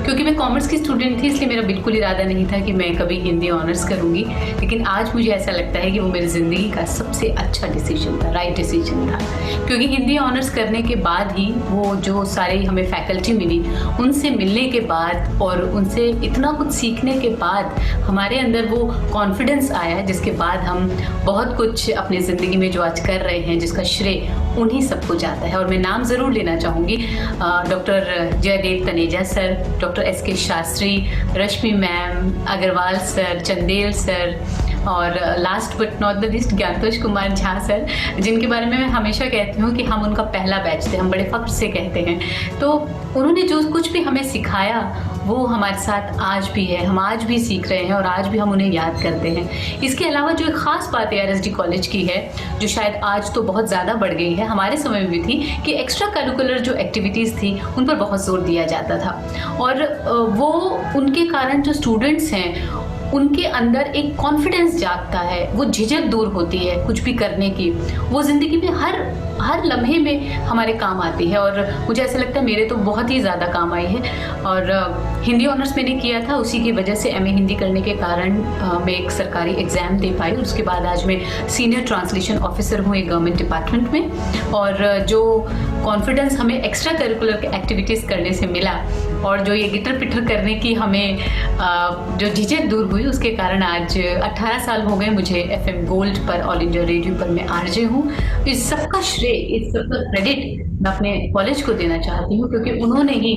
क्योंकि मैं कॉमर्स की स्टूडेंट थी, इसलिए मेरा बिल्कुल इरादा नहीं था कि मैं कभी हिंदी ऑनर्स करूँगी। लेकिन आज मुझे ऐसा लगता है कि वो मेरी ज़िंदगी का सबसे अच्छा डिसीजन था, राइट डिसीजन था। क्योंकि हिंदी ऑनर्स करने के बाद ही वो जो सारी हमें फैकल्टी मिली, उनसे मिलने के बाद और उनसे इतना कुछ सीखने के बाद हमारे अंदर वो कॉन्फिडेंस आया, जिसके बाद हम बहुत कुछ अपनी ज़िंदगी में जो आज कर रहे हैं, जिसका श्रेय उन्हीं सबको जाता है। और मैं नाम ज़रूर लेना चाहूँगी doctor Jaidev Taneja sir, doctor SK Shastri, Rashmi ma'am, Agarwal sir, Chandel sir और last but not the least Gyantosh Kumar Jha sir, जिनके बारे में मैं हमेशा कहती हूँ कि हम उनका पहला बैच थे, हम बड़े फख्र से कहते हैं। तो उन्होंने जो कुछ भी हमें सिखाया वो हमारे साथ आज भी है, हम आज भी सीख रहे हैं और आज भी हम उन्हें याद करते हैं। इसके अलावा जो एक ख़ास बात ARSD कॉलेज की है, जो शायद आज तो बहुत ज़्यादा बढ़ गई है, हमारे समय में भी थी, कि एक्स्ट्रा करिकुलर जो एक्टिविटीज़ थी उन पर बहुत जोर दिया जाता था। और वो उनके कारण जो स्टूडेंट्स हैं उनके अंदर एक कॉन्फिडेंस जागता है, वो झिझक दूर होती है कुछ भी करने की, वो ज़िंदगी में हर लम्हे में हमारे काम आती है। और मुझे ऐसा लगता है मेरे तो बहुत ही ज़्यादा काम आई है। और हिंदी ऑनर्स मैंने किया था, उसी की वजह से MA हिंदी करने के कारण मैं एक सरकारी एग्ज़ाम दे पाई। उसके बाद आज मैं सीनियर ट्रांसलेशन ऑफिसर हूँ एक गवर्नमेंट डिपार्टमेंट में। और जो कॉन्फिडेंस हमें एक्स्ट्रा करिकुलर एक्टिविटीज़ करने से मिला और जो ये गिटर पिटर करने की हमें जो झिझक दूर हुई, उसके कारण आज 18 साल हो गए मुझे FM गोल्ड पर, ऑल इंडिया रेडियो पर मैं RJ हूँ। इस सबका श्रेय, इस सबका क्रेडिट मैं अपने कॉलेज को देना चाहती हूँ, क्योंकि उन्होंने ही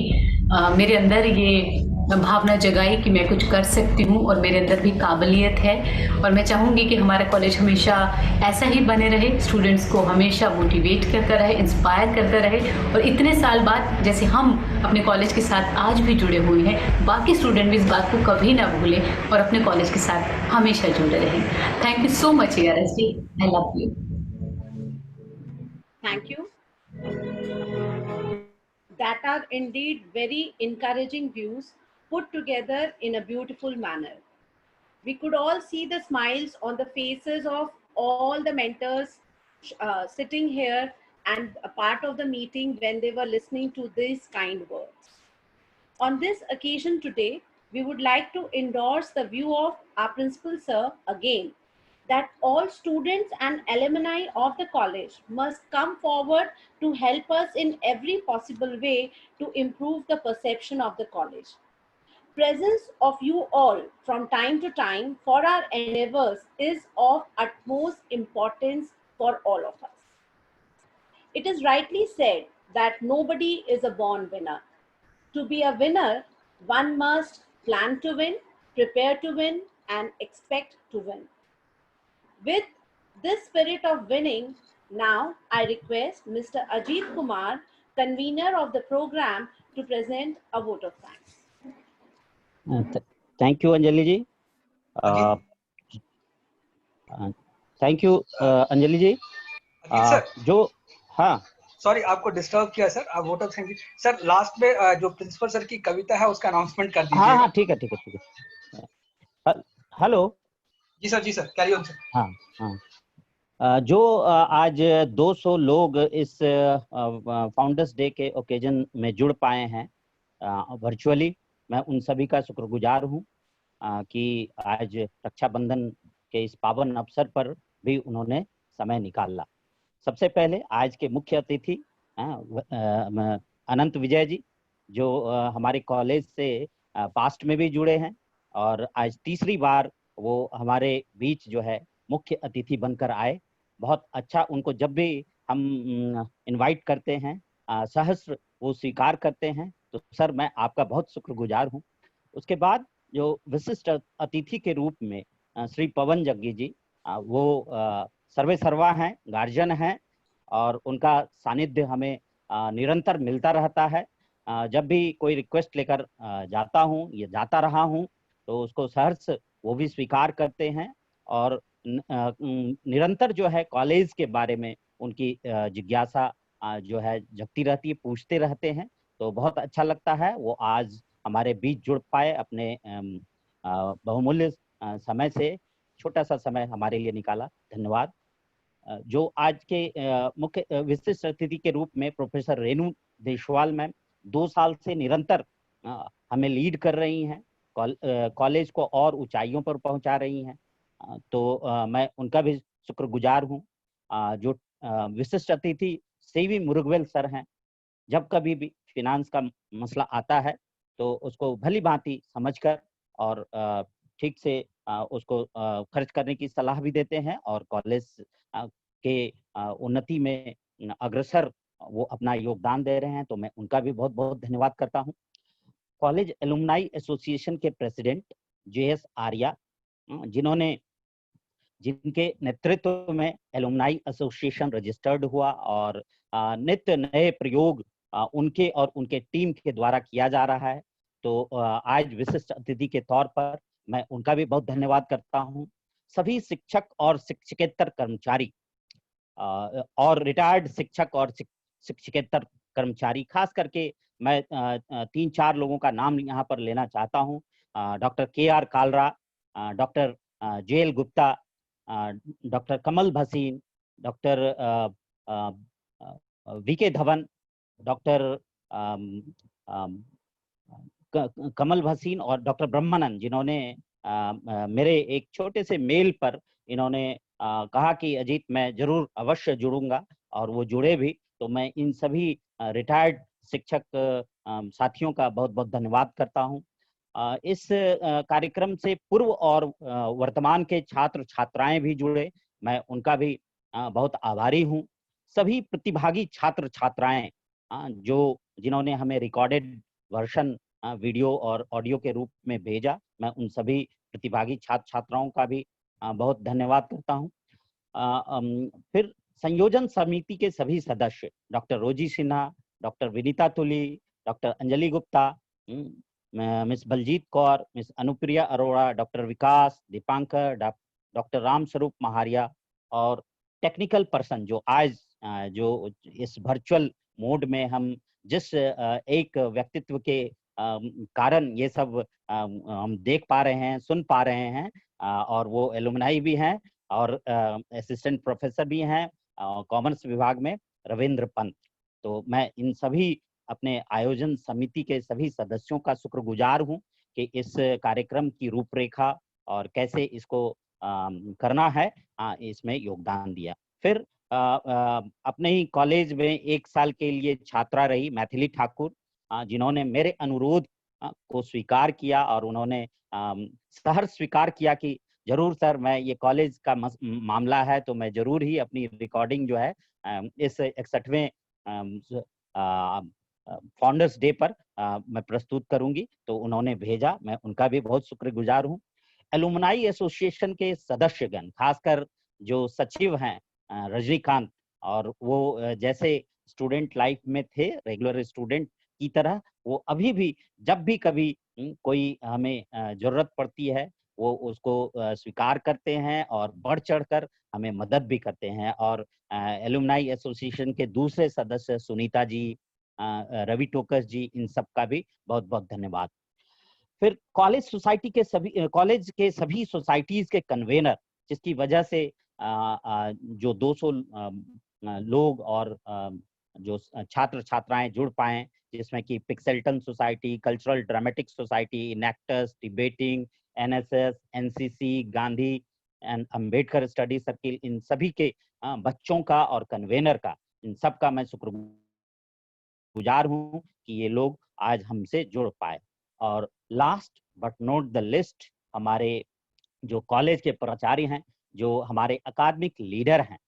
मेरे अंदर ये भावना जगाई कि मैं कुछ कर सकती हूँ और मेरे अंदर भी काबिलियत है। और मैं चाहूँगी कि हमारा कॉलेज हमेशा ऐसा ही बने रहे, स्टूडेंट्स को हमेशा मोटिवेट करता रहे, इंस्पायर करता रहे। और इतने साल बाद जैसे हम अपने कॉलेज के साथ आज भी जुड़े हुए हैं, बाकी स्टूडेंट भी इस बात को कभी ना भूलें और अपने कॉलेज के साथ हमेशा जुड़े रहें। Thank you so much ARSD, I love you. Thank you. That are indeed very encouraging views put together in a beautiful manner. We could all see the smiles on the faces of all the mentors sitting here and a part of the meeting when they were listening to these kind words. On this occasion today, we would like to endorse the view of our principal sir again, that all students and alumni of the college must come forward to help us in every possible way to improve the perception of the college. Presence of you all from time to time for our endeavors is of utmost importance for all of us. It is rightly said that nobody is a born winner. To be a winner, one must plan to win, prepare to win, and expect to win. With this spirit of winning, now I request Mr. Ajit Kumar, convener of the program, to present a vote of thanks. Thank you, Anjali ji. Thank you, Anjali ji. जो हाँ sorry आपको disturb किया sir, आप vote of thank you sir. Last में जो principal sir की कविता है उसका अनाउंसमेंट कर दीजिए। हाँ ठीक है। हेलो जी सर कैरी ऑन सर। हाँ जो आज 200 लोग इस फाउंडर्स डे के ओकेजन में जुड़ पाए हैं वर्चुअली, मैं उन सभी का शुक्रगुजार हूँ कि आज रक्षाबंधन के इस पावन अवसर पर भी उन्होंने समय निकाला। सबसे पहले आज के मुख्य अतिथि अनंत विजय जी, जो हमारे कॉलेज से पास्ट में भी जुड़े हैं और आज तीसरी बार वो हमारे बीच जो है मुख्य अतिथि बनकर आए। बहुत अच्छा, उनको जब भी हम इनवाइट करते हैं सहस्र वो स्वीकार करते हैं, तो सर मैं आपका बहुत शुक्रगुजार हूँ। उसके बाद जो विशिष्ट अतिथि के रूप में श्री पवन जग्गी जी, वो सर्वे सर्वा हैं, गार्जियन हैं और उनका सानिध्य हमें निरंतर मिलता रहता है। जब भी कोई रिक्वेस्ट लेकर जाता हूँ या जाता रहा हूँ तो उसको सहर्ष वो भी स्वीकार करते हैं और निरंतर जो है कॉलेज के बारे में उनकी जिज्ञासा जो है जगती रहती है, पूछते रहते हैं। तो बहुत अच्छा लगता है वो आज हमारे बीच जुड़ पाए, अपने बहुमूल्य समय से छोटा सा समय हमारे लिए निकाला, धन्यवाद। जो आज के मुख्य विशिष्ट अतिथि के रूप में प्रोफेसर रेणु देशवाल मैम 2 साल से निरंतर हमें लीड कर रही हैं, कॉलेज को और ऊंचाइयों पर पहुंचा रही हैं। तो मैं उनका भी शुक्रगुजार हूँ। जो विशिष्ट अतिथि सीवी मुरुगवेल सर हैं, जब कभी भी फिनांस का मसला आता है तो उसको भली भांति समझकर और ठीक से उसको खर्च करने की सलाह भी देते हैं और कॉलेज के उन्नति में अग्रसर वो अपना योगदान दे रहे हैं। तो मैं उनका भी बहुत बहुत धन्यवाद करता हूँ। कॉलेज एलुमनाई एसोसिएशन के प्रेसिडेंट JS आर्या, जिनके नेतृत्व में एलुमनाई एसोसिएशन रजिस्टर्ड हुआ और नित्य नए प्रयोग उनके और उनके टीम के द्वारा किया जा रहा है। तो आज विशिष्ट अतिथि के तौर पर मैं उनका भी बहुत धन्यवाद करता हूँ। सभी शिक्षक और शिक्षकेतर कर्मचारी और रिटायर्ड शिक्षक और शिक्षकेतर कर्मचारी, खास करके मैं 3-4 लोगों का नाम यहाँ पर लेना चाहता हूँ। Doctor KR Kalra, doctor JL Gupta, doctor Kamal Bhasin, doctor VK Dhawan, doctor Kamal Bhasin और डॉक्टर ब्रह्मानंद, जिन्होंने मेरे एक छोटे से मेल पर इन्होंने कहा कि अजीत मैं जरूर अवश्य जुड़ूंगा, और वो जुड़े भी। तो मैं इन सभी रिटायर्ड शिक्षक साथियों का बहुत बहुत धन्यवाद करता हूँ। इस कार्यक्रम से पूर्व और वर्तमान के छात्र छात्राएं भी जुड़े, मैं उनका भी बहुत आभारी हूँ। सभी प्रतिभागी छात्र छात्राएं जिन्होंने हमें रिकॉर्डेड वर्जन वीडियो और ऑडियो के रूप में भेजा, मैं उन सभी प्रतिभागी छात्र छात्राओं का भी बहुत धन्यवाद करता हूँ। फिर संयोजन समिति के सभी सदस्य, डॉक्टर रोजी Sinha, doctor Vinita Tuli, doctor Anjali Gupta, miss Baljeet Kaur, miss Anupriya Arora, doctor Vikas Deepankar, doctor Ram Swaroop Maharia, और टेक्निकल पर्सन जो आज जो इस वर्चुअल मोड में हम जिस एक व्यक्तित्व के कारण ये सब हम देख पा रहे हैं, सुन पा रहे हैं, और वो एलुमनाई भी हैं और असिस्टेंट प्रोफेसर भी हैं कॉमर्स विभाग में, रविंद्र पंत। तो मैं इन सभी अपने आयोजन समिति के सभी सदस्यों का शुक्रगुजार हूं कि इस कार्यक्रम की रूपरेखा और कैसे इसको करना है इसमें योगदान दिया। फिर अपने ही कॉलेज में 1 साल के लिए छात्रा रही मैथिली ठाकुर, जिन्होंने मेरे अनुरोध को स्वीकार किया और उन्होंने सहर्ष स्वीकार किया कि जरूर सर, मैं ये कॉलेज का मामला है तो मैं जरूर ही अपनी रिकॉर्डिंग जो है इस 61वें फाउंडर्स डे पर मैं प्रस्तुत करूंगी। तो उन्होंने भेजा, मैं उनका भी बहुत शुक्रगुजार हूँ। एलुमनाई एसोसिएशन के सदस्यगण, खासकर जो सचिव हैं रजनीकांत, और वो जैसे स्टूडेंट लाइफ में थे रेगुलर स्टूडेंट की तरह, वो अभी भी जब भी कभी कोई हमें जरूरत पड़ती है वो उसको स्वीकार करते हैं और बढ़ चढ़कर हमें मदद भी करते हैं। और एलुमनाई एसोसिएशन के दूसरे सदस्य सुनीता जी, रवि टोकस जी, इन सब का भी बहुत बहुत धन्यवाद। फिर कॉलेज के सभी सोसाइटीज के कन्वेनर, जिसकी वजह से जो 200 लोग और जो छात्र छात्राएं जुड़ पाए, जिसमें कि पिक्सेल्टन society, cultural dramatic society, Enactus, debating, NSS, NCC, Gandhi and Ambedkar study circle, इन सभी के बच्चों का और कन्वेनर का, इन सब का मैं शुक्रगुजार हूँ कि ये लोग आज हमसे जुड़ पाए। और last but not the list, हमारे जो कॉलेज के प्राचार्य हैं, जो हमारे अकादमिक लीडर हैं,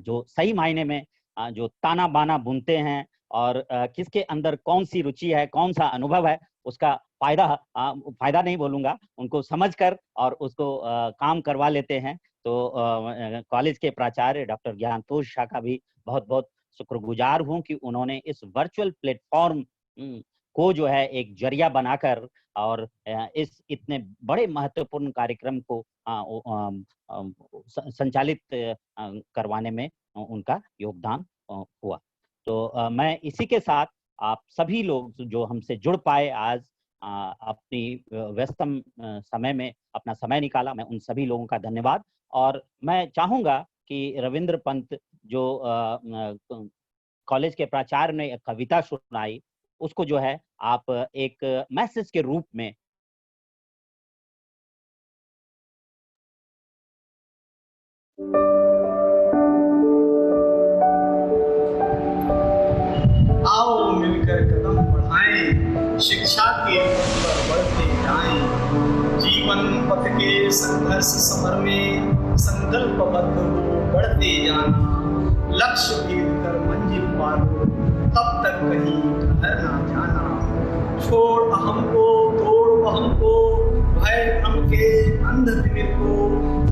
जो सही मायने में जो ताना बाना बुनते हैं और किसके अंदर कौन सी रुचि है, कौन सा अनुभव है, उसका फायदा नहीं बोलूंगा, उनको समझकर और उसको काम करवा लेते हैं। तो कॉलेज के प्राचार्य डॉक्टर ज्ञानतोष शाह का भी बहुत बहुत शुक्रगुजार हूं कि उन्होंने इस वर्चुअल प्लेटफॉर्म को जो है एक जरिया बनाकर और इस इतने बड़े महत्वपूर्ण कार्यक्रम को संचालित करवाने में उनका योगदान हुआ। तो मैं इसी के साथ आप सभी लोग जो हमसे जुड़ पाए आज, अपनी व्यस्तम समय में अपना समय निकाला, मैं उन सभी लोगों का धन्यवाद। और मैं चाहूंगा कि रविंद्र पंत जो कॉलेज के प्राचार्य ने एक कविता सुनाई, उसको जो है आप एक मैसेज के रूप में आओ मिलकर कदम बढ़ाएं, शिक्षा के पथ पर बढ़ते जाएं, जीवन पथ के संघर्ष समर में संकल्पबद्ध हो बढ़ते जाना, लक्ष्य भेद कर मंजिल पारो, तब तक कहीं ठहर ना जाना, छोड़ अहम को तोड़ वहम को, भय भ्रम के अंध तिमिर को,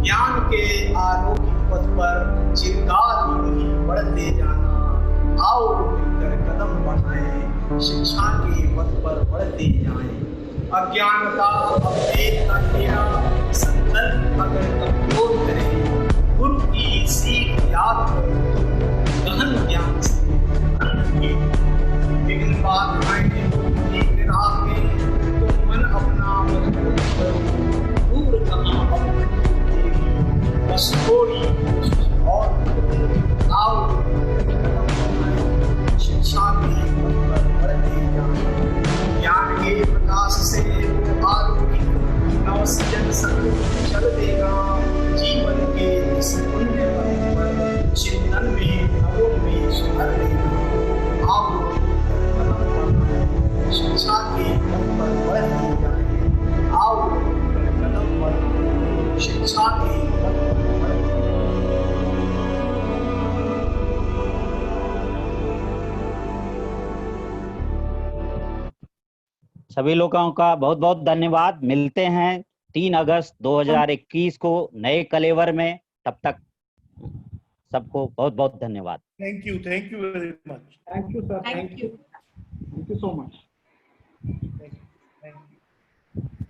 ज्ञान के आलोकित पथ पर चिरकाल ही बढ़ते जाना, आओ मिलकर कदम बढ़ाएं, शिक्षा के पथ पर बढ़ते जाएं, अज्ञानता अवैध का घेरा संकल्प अगर कमजोर करे, गुरु की सीख याद करो, गहन ज्ञान से विघ्न बाधाएं एक राह में, तो मन अपना मजबूत करो, दूर कहाँ अब तेरी, बस थोड़ी कोशिश और करो, आओ शिक्षा के पथ पर बढ़ते जाएं, ज्ञान के प्रकाश से वो आलोकित नवसृजन संग चल देगा, जीवन के इस पुण्य पथ पर चिंतन में नवोन्मेष भर देगा, आओ कदम बढ़ाएं, शिक्षा के पथ पर बढ़ते जाएं, आओ कदम बढ़ाएं, शिक्षा के पथ पर बढ़ते जाएं। सभी लोगों का बहुत बहुत धन्यवाद। मिलते हैं 3 अगस्त 2021 को नए कलेवर में। तब तक सबको बहुत बहुत धन्यवाद। Thank you very much. Thank you, sir. Thank you. Thank you so much. Thank you.